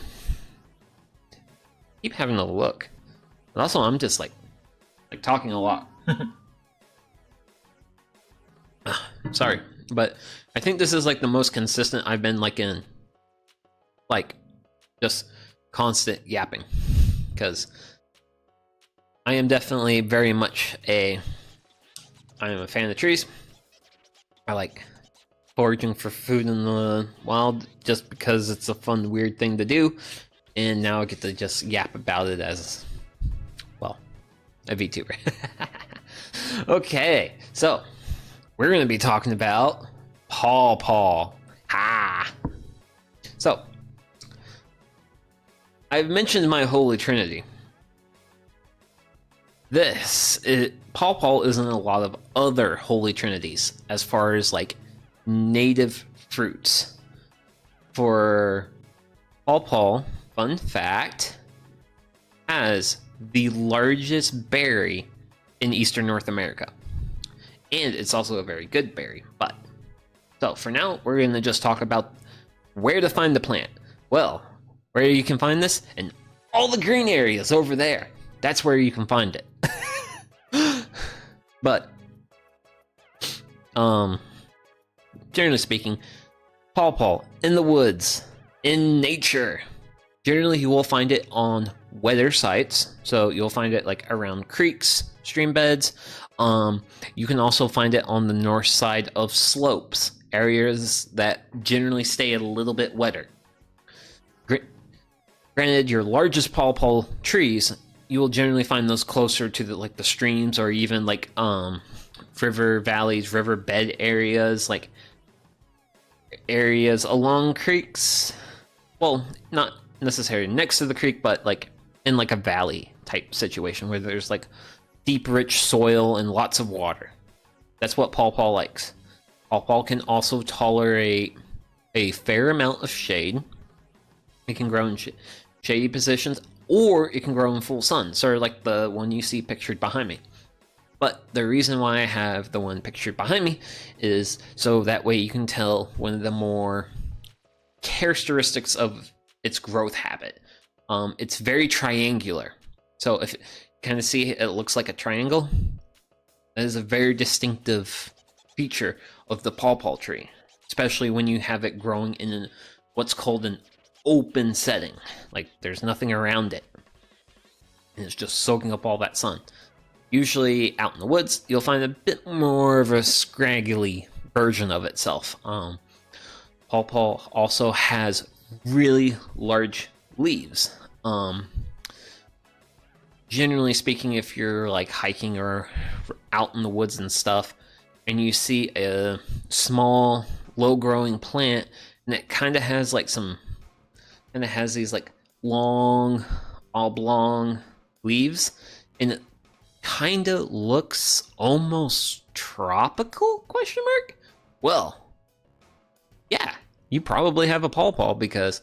Keep having a look. But also, I'm just like talking a lot. Sorry, but I think this is like the most consistent I've been like in, like just constant yapping, because I am definitely very much I am a fan of trees. I like foraging for food in the wild just because it's a fun, weird thing to do. And now I get to just yap about it as, well, a VTuber. Okay, so we're going to be talking about pawpaw. So, I've mentioned my Holy Trinity. Pawpaw is in a lot of other Holy Trinities as far as like native fruits. For pawpaw, fun fact, has the largest berry in Eastern North America. And it's also a very good berry. But, so for now, we're going to just talk about where to find the plant. Well, where you can find this? In all the green areas over there. That's where you can find it. But, generally speaking, pawpaw in the woods, in nature. Generally, you will find it on wetter sites. So you'll find it like around creeks, stream beds. You can also find it on the north side of slopes, areas that generally stay a little bit wetter. Granted, your largest pawpaw trees, you will generally find those closer to the streams, or even like river valleys, river bed areas, like areas along creeks. Well, not necessarily next to the creek, but like in like a valley type situation where there's like deep, rich soil and lots of water. That's what pawpaw likes. Pawpaw can also tolerate a fair amount of shade. It can grow in shady positions, or it can grow in full sun, sort of like the one you see pictured behind me. But the reason why I have the one pictured behind me is so that way you can tell one of the more characteristics of its growth habit. It's very triangular. So if you kind of see it looks like a triangle, that is a very distinctive feature of the pawpaw tree, especially when you have it growing in what's called an open setting. Like there's nothing around it, and it's just soaking up all that sun. Usually out in the woods, you'll find a bit more of a scraggly version of itself. Pawpaw also has really large leaves. Generally speaking, if you're like hiking or out in the woods and stuff, and you see a small, low-growing plant, and it kind of has these like long, oblong leaves, and it kind of looks almost tropical, ? Well, yeah, you probably have a pawpaw, because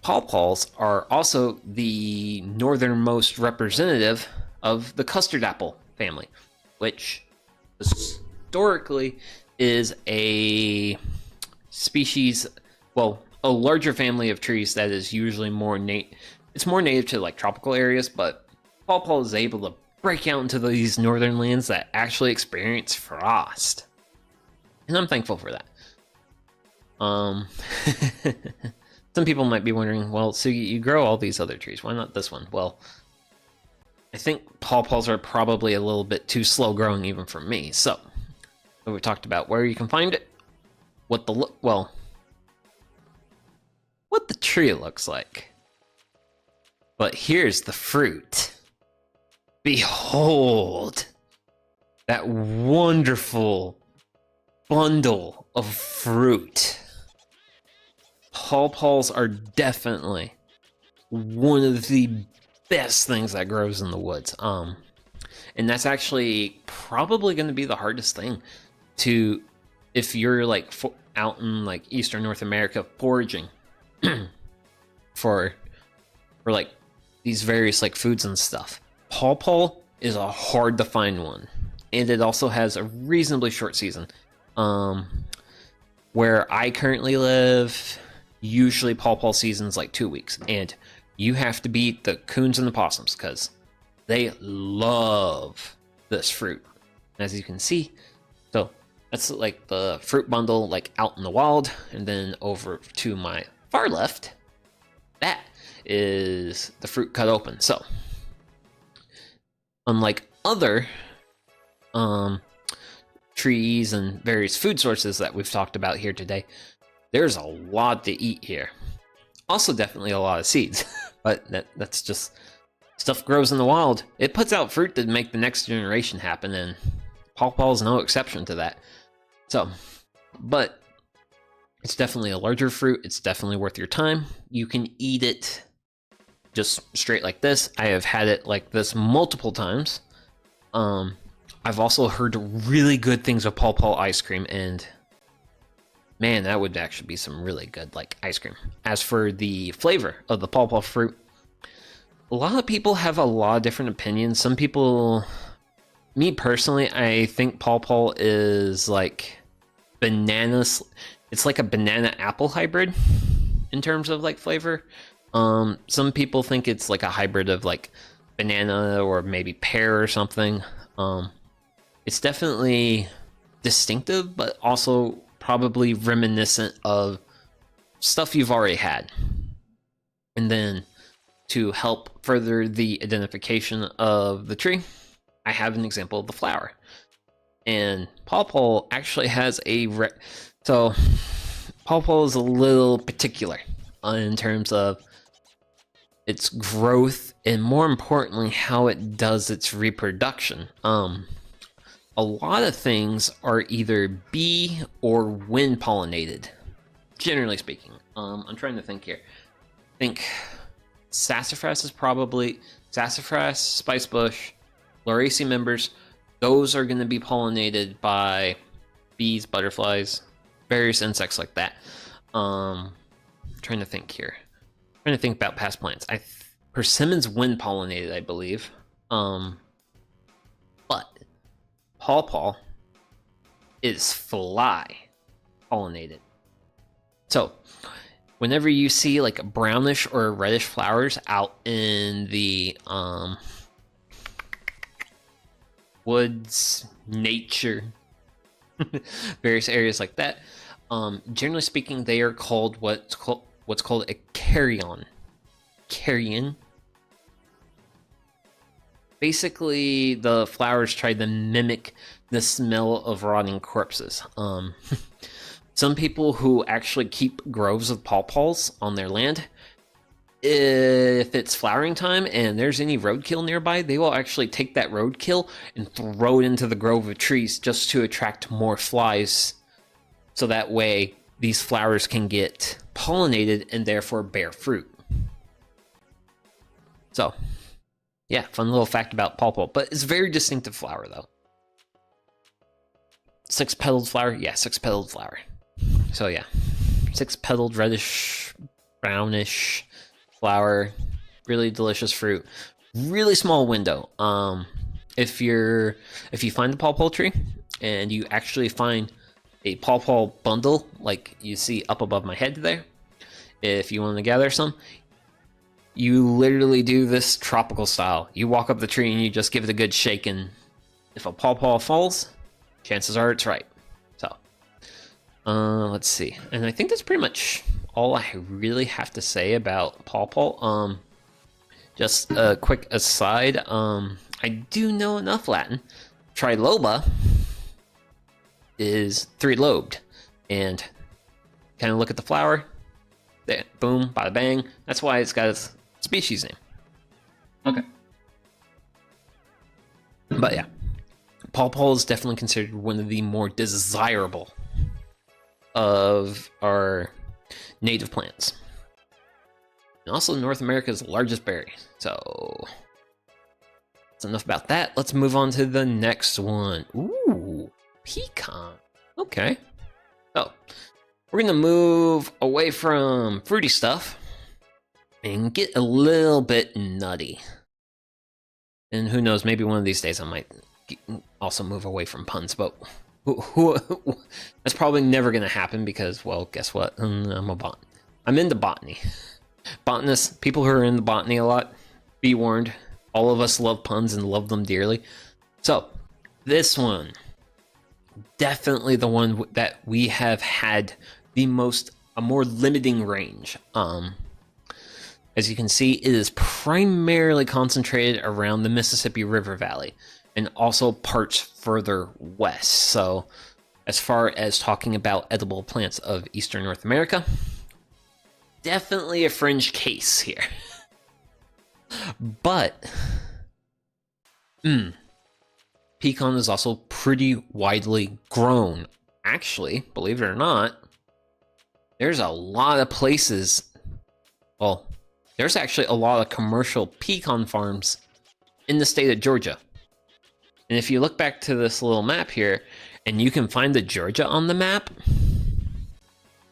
pawpaws are also the northernmost representative of the custard apple family, which historically is a species, well, a larger family of trees that is usually more it's more native to like tropical areas, but pawpaw is able to break out into these northern lands that actually experience frost. And I'm thankful for that. Some people might be wondering, well, Sugi, you grow all these other trees. Why not this one? Well, I think pawpaws are probably a little bit too slow growing even for me. So we talked about where you can find it, what the tree looks like. But here's the fruit. Behold that wonderful bundle of fruit. Pawpaws are definitely one of the best things that grows in the woods. And that's actually probably going to be the hardest thing to, if you're like out in like Eastern North America foraging for like these various like foods and stuff. Pawpaw is a hard to find one, and it also has a reasonably short season. Where I currently live, usually pawpaw season's like 2 weeks, and you have to beat the coons and the possums because they love this fruit, as you can see. So that's like the fruit bundle like out in the wild, and then over to my far left, that is the fruit cut open. So unlike other trees and various food sources that we've talked about here today, there's a lot to eat here. Also definitely a lot of seeds, but that's just stuff grows in the wild. It puts out fruit to make the next generation happen, and pawpaw is no exception to that. So, but it's definitely a larger fruit. It's definitely worth your time. You can eat it just straight like this. I have had it like this multiple times. I've also heard really good things of pawpaw ice cream, and man, that would actually be some really good like ice cream. As for the flavor of the pawpaw fruit, a lot of people have a lot of different opinions. Some people, me personally, I think pawpaw is like bananas. It's like a banana apple hybrid in terms of like flavor. Some people think it's like a hybrid of like banana or maybe pear or something. It's definitely distinctive, but also probably reminiscent of stuff you've already had. And then to help further the identification of the tree, I have an example of the flower. And pawpaw actually has so pawpaw is a little particular in terms of its growth and, more importantly, how it does its reproduction. A lot of things are either bee or wind pollinated, generally speaking. I'm trying to think here. I think sassafras is probably sassafras, spicebush, Lawraceae members. Those are going to be pollinated by bees, butterflies, various insects like that. Trying to think here. Trying to think about past plants. Persimmon's wind pollinated, I believe. But pawpaw is fly pollinated. So whenever you see like brownish or reddish flowers out in the woods, nature, various areas like that, generally speaking, they are called what's called a carrion. Carrion. Basically, the flowers try to mimic the smell of rotting corpses. Some people who actually keep groves of pawpaws on their land, if it's flowering time and there's any roadkill nearby, they will actually take that roadkill and throw it into the grove of trees just to attract more flies, so that way these flowers can get pollinated and therefore bear fruit. So, yeah, fun little fact about pawpaw, but it's a very distinctive flower though. Six-petaled flower? Yeah, six-petaled flower. So yeah, six-petaled reddish, brownish flower, really delicious fruit. Really small window. If you find the pawpaw tree and you actually find a pawpaw bundle like you see up above my head there, if you want to gather some, you literally do this tropical style. You walk up the tree and you just give it a good shake, and if a pawpaw falls, chances are it's right. So, let's see. And I think that's pretty much all I really have to say about pawpaw. Just a quick aside, I do know enough Latin. Triloba is three-lobed, and kind of look at the flower, there, boom, bada bang. That's why it's got its species name. Okay. But yeah, pawpaw is definitely considered one of the more desirable of our native plants. And also North America's largest berry. So that's enough about that. Let's move on to the next one. Ooh, pecan. Okay. So we're gonna move away from fruity stuff and get a little bit nutty. And who knows, maybe one of these days I might also move away from puns, but that's probably never gonna happen because, well, guess what? I'm into botany. Botanists, people who are in the botany a lot, be warned, all of us love puns and love them dearly. So, this one, definitely the one that we have had a more limiting range. As you can see, it is primarily concentrated around the Mississippi River Valley and also parts further west. So, as far as talking about edible plants of Eastern North America, definitely a fringe case here. But pecan is also pretty widely grown. Actually, believe it or not, there's a lot of places, well, there's actually a lot of commercial pecan farms in the state of Georgia. And if you look back to this little map here, and you can find the Georgia on the map,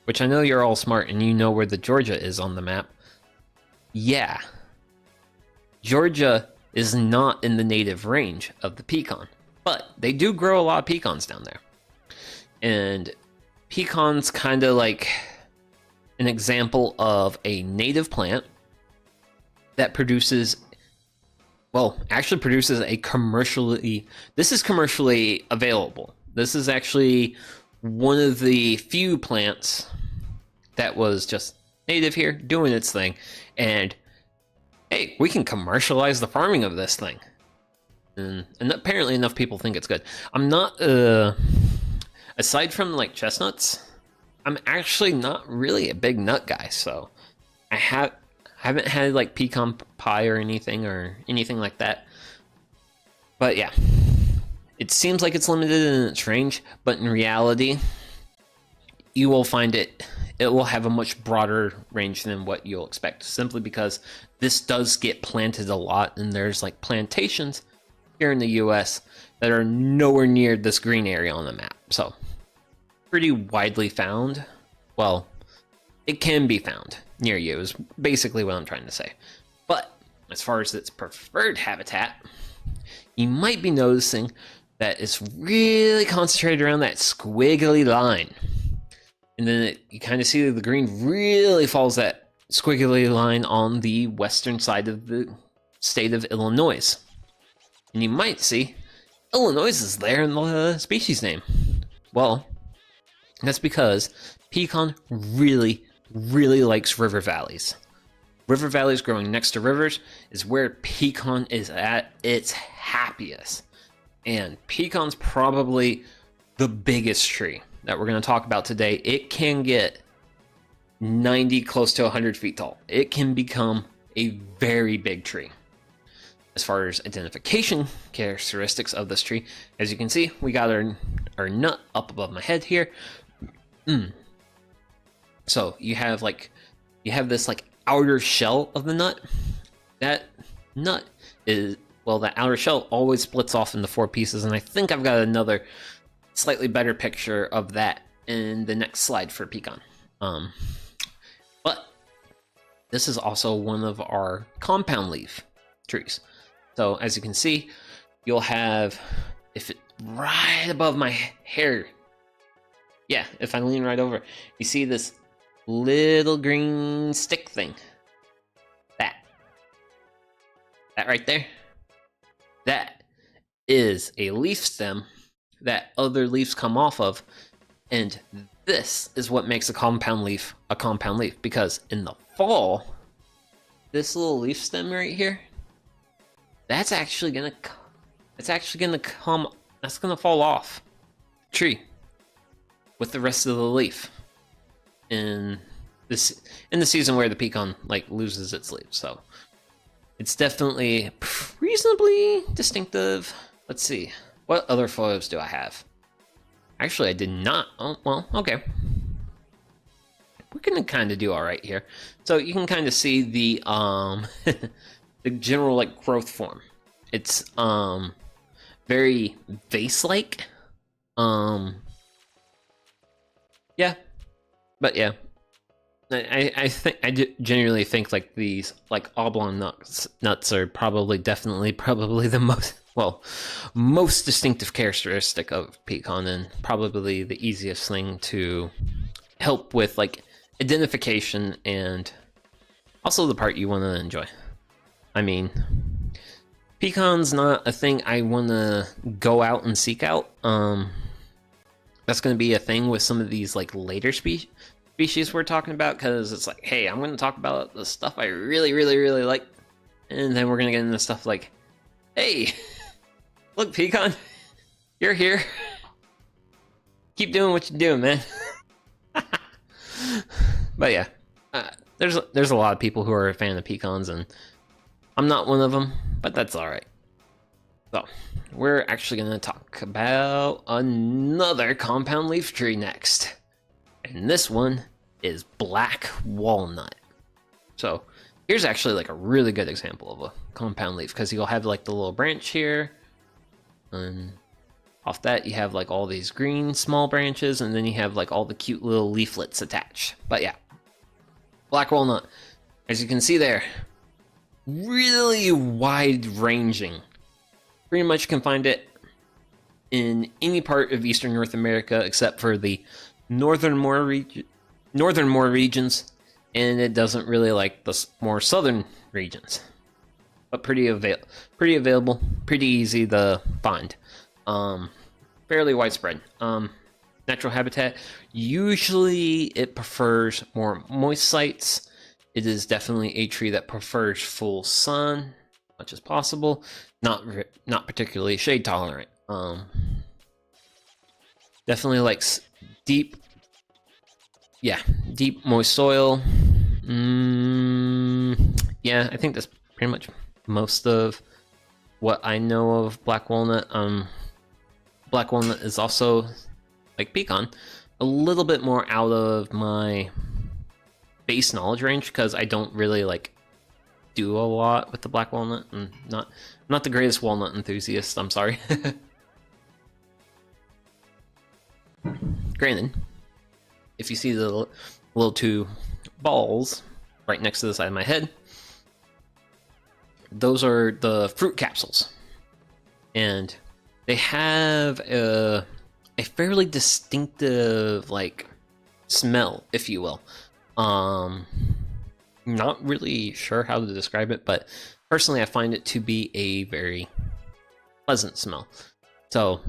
which I know you're all smart and you know where the Georgia is on the map. Yeah. Georgia is not in the native range of the pecan, but they do grow a lot of pecans down there. And pecan's kind of like an example of a native plant that produces, well, actually produces a commercially available. This is actually one of the few plants that was just native here, doing its thing, and hey, we can commercialize the farming of this thing. And apparently enough people think it's good. I'm not, aside from like chestnuts, I'm actually not really a big nut guy, so I haven't had like pecan pie or anything like that. But yeah, it seems like it's limited in its range, but in reality, you will find it will have a much broader range than what you'll expect, simply because this does get planted a lot, and there's like plantations here in the US that are nowhere near this green area on the map. So, pretty widely found. Well, it can be found near you, is basically what I'm trying to say. But as far as its preferred habitat, you might be noticing that it's really concentrated around that squiggly line. And then you kind of see that the green really follows that squiggly line on the western side of the state of Illinois. And you might see Illinois is there in the species name. Well, that's because pecan really likes river valleys. River valleys growing next to rivers is where pecan is at its happiest. And pecan's probably the biggest tree that we're going to talk about today. It can get 90, close to 100 feet tall. It can become a very big tree. As far as identification characteristics of this tree, as you can see, we got our nut up above my head here. So you have this like outer shell of the nut. That nut is, well, that outer shell always splits off into 4 pieces, and I think I've got another slightly better picture of that in the next slide for pecan. But this is also one of our compound leaf trees. So as you can see, you'll have, if it right above my hair, yeah, if I lean right over, you see this little green stick thing. That right there. That is a leaf stem that other leaves come off of, and this is what makes a compound leaf, because in the fall, this little leaf stem right here, that's gonna fall off the tree with the rest of the leaf in the season where the pecan like loses its leaves. So it's definitely reasonably distinctive. Let's see, what other photos do I have? Actually, I did not. Oh, well, okay. We're gonna kind of do all right here. So you can kind of see the the general like growth form. It's very vase-like. Yeah, but yeah, I think I genuinely think like these like oblong nuts are probably the most distinctive characteristic of pecan, and probably the easiest thing to help with like identification, and also the part you want to enjoy. I mean, pecan's not a thing I want to go out and seek out. That's going to be a thing with some of these like later species we're talking about, because it's like, hey, I'm going to talk about the stuff I really like, and then we're going to get into stuff like, hey, look, pecan, you're here. Keep doing what you're doing, man. But yeah, there's a lot of people who are a fan of pecans, and I'm not one of them, but that's all right. So we're actually going to talk about another compound leaf tree next, and this one is black walnut. So here's actually like a really good example of a compound leaf, because you'll have like the little branch here, and off that you have like all these green small branches, and then you have like all the cute little leaflets attached. But yeah, black walnut, as you can see there, really wide ranging. Pretty much can find it in any part of Eastern North America except for the northernmore regions, and it doesn't really like the more southern regions. But pretty available, pretty easy to find. Fairly widespread. Natural habitat, usually it prefers more moist sites. It is definitely a tree that prefers full sun, much as possible. Not particularly shade tolerant. Definitely likes deep moist soil. Yeah, I think that's pretty much most of what I know of black walnut. Black walnut is also, like pecan, a little bit more out of my base knowledge range, because I don't really like do a lot with the black walnut. I'm not the greatest walnut enthusiast, I'm sorry. Granted, if you see the little two balls right next to the side of my head, those are the fruit capsules, and they have a fairly distinctive like smell, if you will. Not really sure how to describe it, but personally I find it to be a very pleasant smell. So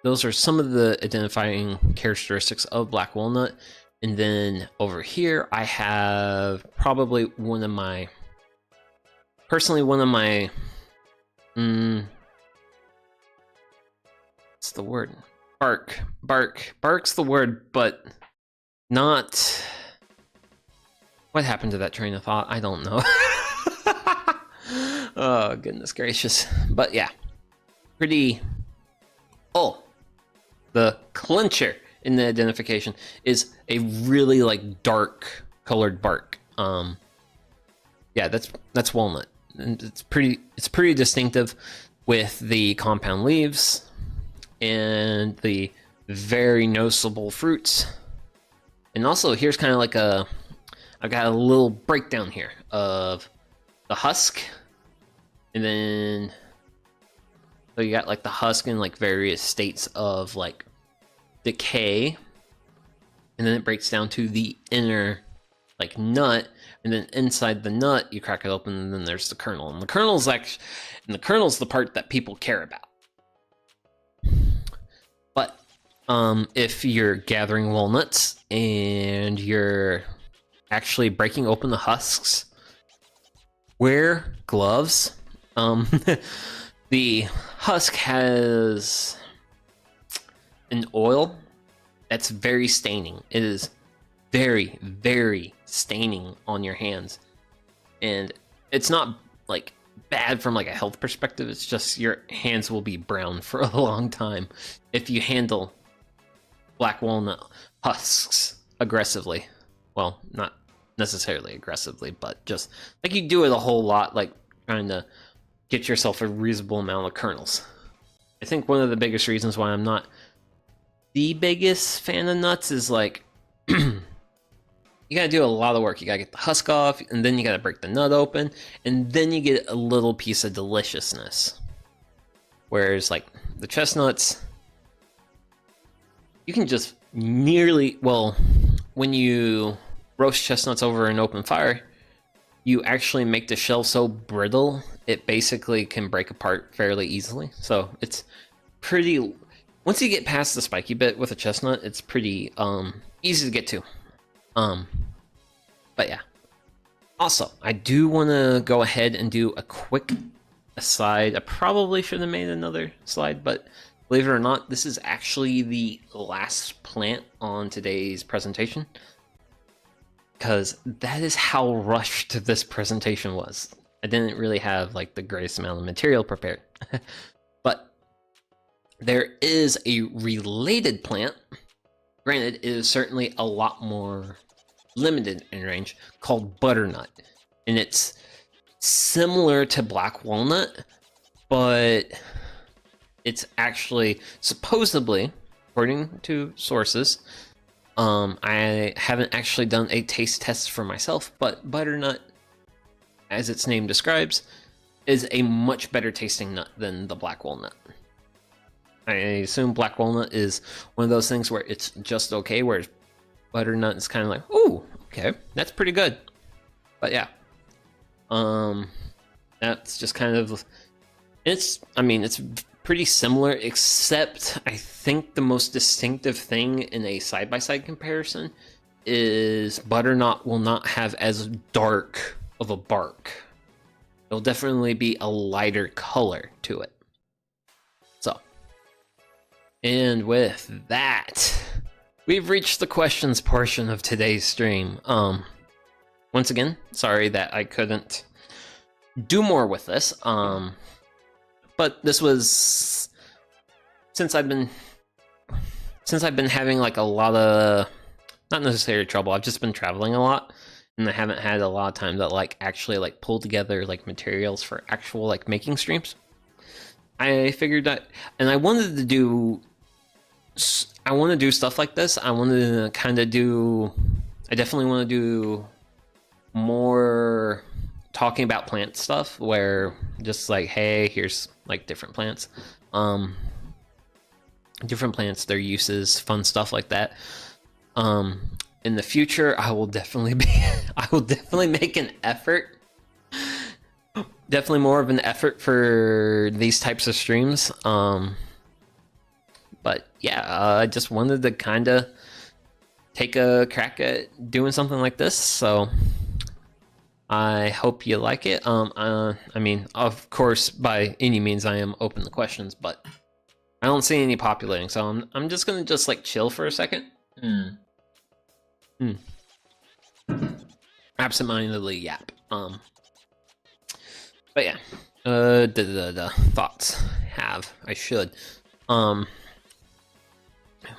those are some of the identifying characteristics of black walnut. And then over here I have probably one of my what's the word? Bark's the word, but not... What happened to that train of thought? I don't know. Oh, goodness gracious. But yeah, pretty... Oh, the clincher in the identification is a really like dark colored bark. Yeah, that's walnut. And it's pretty distinctive with the compound leaves and the very noticeable fruits. And also here's kind of like I've got a little breakdown here of the husk, and then so you got like the husk in like various states of like decay, and and then it breaks down to the inner like nut, and then inside the nut you crack it open, and then there's the kernel. And the kernel's the part that people care about. But if you're gathering walnuts and you're actually breaking open the husks, wear gloves. The husk has an oil that's very staining. It is very, very staining on your hands. And it's not like bad from like a health perspective, it's just your hands will be brown for a long time if you handle black walnut husks aggressively. Well, not necessarily aggressively, but just like you do it a whole lot, like trying to get yourself a reasonable amount of kernels. I think one of the biggest reasons why I'm not the biggest fan of nuts is like you gotta do a lot of work. You gotta get the husk off, and then you gotta break the nut open, and then you get a little piece of deliciousness. Whereas like the chestnuts, you can just nearly, well, when you roast chestnuts over an open fire, you actually make the shell so brittle it basically can break apart fairly easily. So it's pretty, once you get past the spiky bit with a chestnut, it's pretty easy to get to. But yeah. Also, I do want to go ahead and do a quick aside. I probably should have made another slide, but believe it or not, this is actually the last plant on today's presentation, because that is how rushed this presentation was. I didn't really have like the greatest amount of material prepared. But there is a related plant, granted it is certainly a lot more limited in range, called butternut, and it's similar to black walnut, but it's actually supposedly, according to sources, I haven't actually done a taste test for myself, but butternut, as its name describes, is a much better tasting nut than the black walnut. I assume black walnut is one of those things where it's just okay, whereas butternut is kind of like, ooh, okay, that's pretty good. But yeah, that's just kind of, it's pretty similar, except I think the most distinctive thing in a side-by-side comparison is butternut will not have as dark of a bark. It'll definitely be a lighter color to it. So, and with that, we've reached the questions portion of today's stream. Once again, sorry that I couldn't do more with this. But this was, since I've been having like a lot of, not necessarily trouble, I've just been traveling a lot, and I haven't had a lot of time to like actually like pull together like materials for actual like making streams. I figured that, and I wanted to do stuff like this. I wanted to kind of do, I definitely want to do more talking about plant stuff, where just like, hey, here's like different plants, their uses, fun stuff like that. In the future, I will definitely make an effort, definitely more of an effort for these types of streams. But yeah, I just wanted to kind of take a crack at doing something like this, so I hope you like it. I mean, of course, by any means, I am open to questions, but I don't see any populating, so I'm just gonna just like chill for a second. Absentmindedly yap. But yeah, thoughts I should.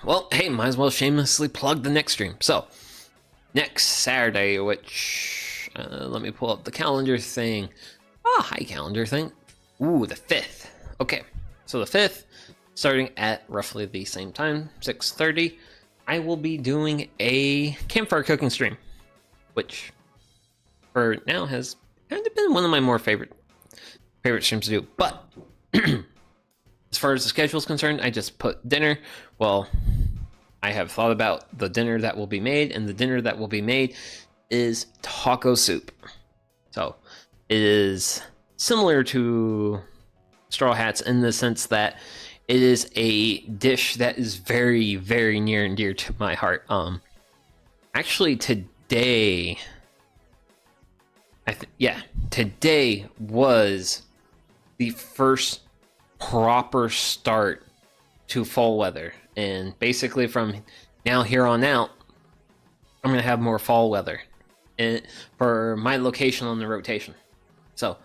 Well, hey, might as well shamelessly plug the next stream. So next Saturday, which let me pull up the calendar thing. Hi calendar thing. Ooh, the 5th. Okay, so the 5th, starting at roughly the same time, 6:30, I will be doing a campfire cooking stream, which for now has kind of been one of my more favorite streams to do. But as far as the schedule is concerned, I just put dinner. Well, I have thought about the dinner that will be made, and the dinner that will be made is taco soup. So it is similar to Straw Hats in the sense that it is a dish that is very, very near and dear to my heart. Actually, today, today was the first proper start to fall weather, and basically from now here on out, I'm gonna have more fall weather for my location on the rotation. So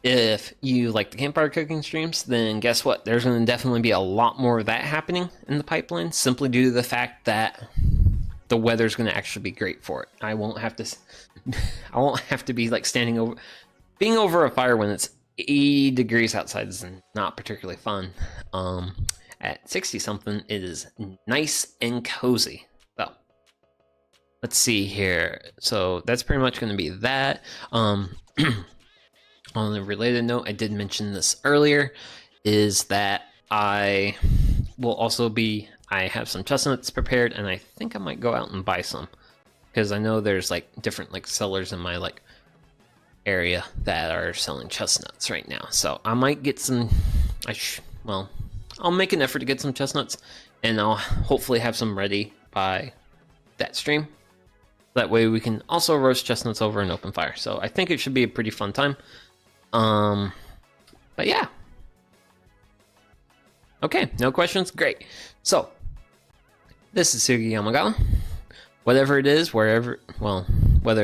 if you like the campfire cooking streams, then guess what? There's going to definitely be a lot more of that happening in the pipeline, simply due to the fact that the weather's going to actually be great for it. I won't have to be like being over a fire when it's 80 degrees outside is not particularly fun. At 60 something, it is nice and cozy. So let's see here. So that's pretty much going to be that. On a related note, I did mention this earlier, is that I have some chestnuts prepared, and I think I might go out and buy some, because I know there's like different like sellers in my like area that are selling chestnuts right now. So I might get some. I'll make an effort to get some chestnuts, and I'll hopefully have some ready by that stream. That way we can also roast chestnuts over an open fire. So I think it should be a pretty fun time. But yeah. Okay, no questions? Great. So, this is Sugi Yamagawa. Whatever it is, whether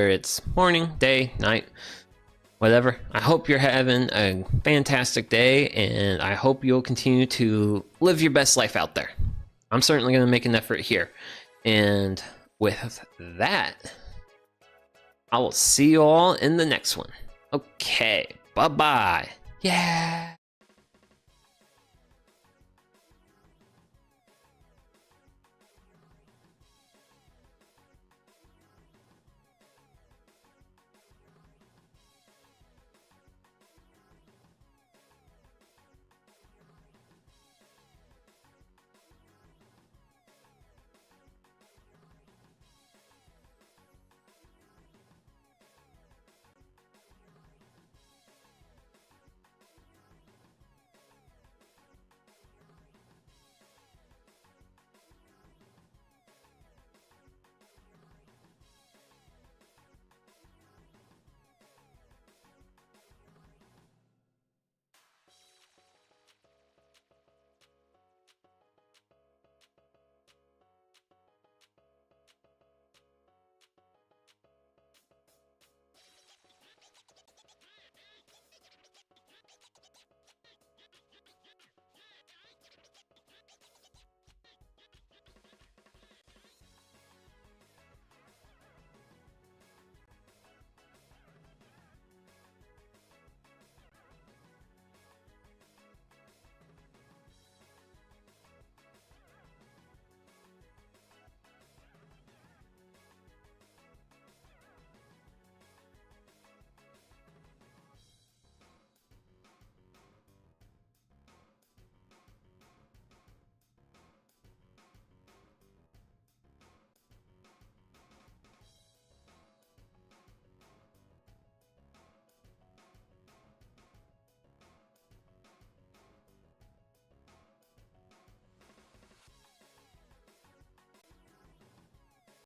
it's morning, day, night, whatever, I hope you're having a fantastic day, and I hope you'll continue to live your best life out there. I'm certainly going to make an effort here. And with that, I will see you all in the next one. Okay. Bye-bye. Yeah.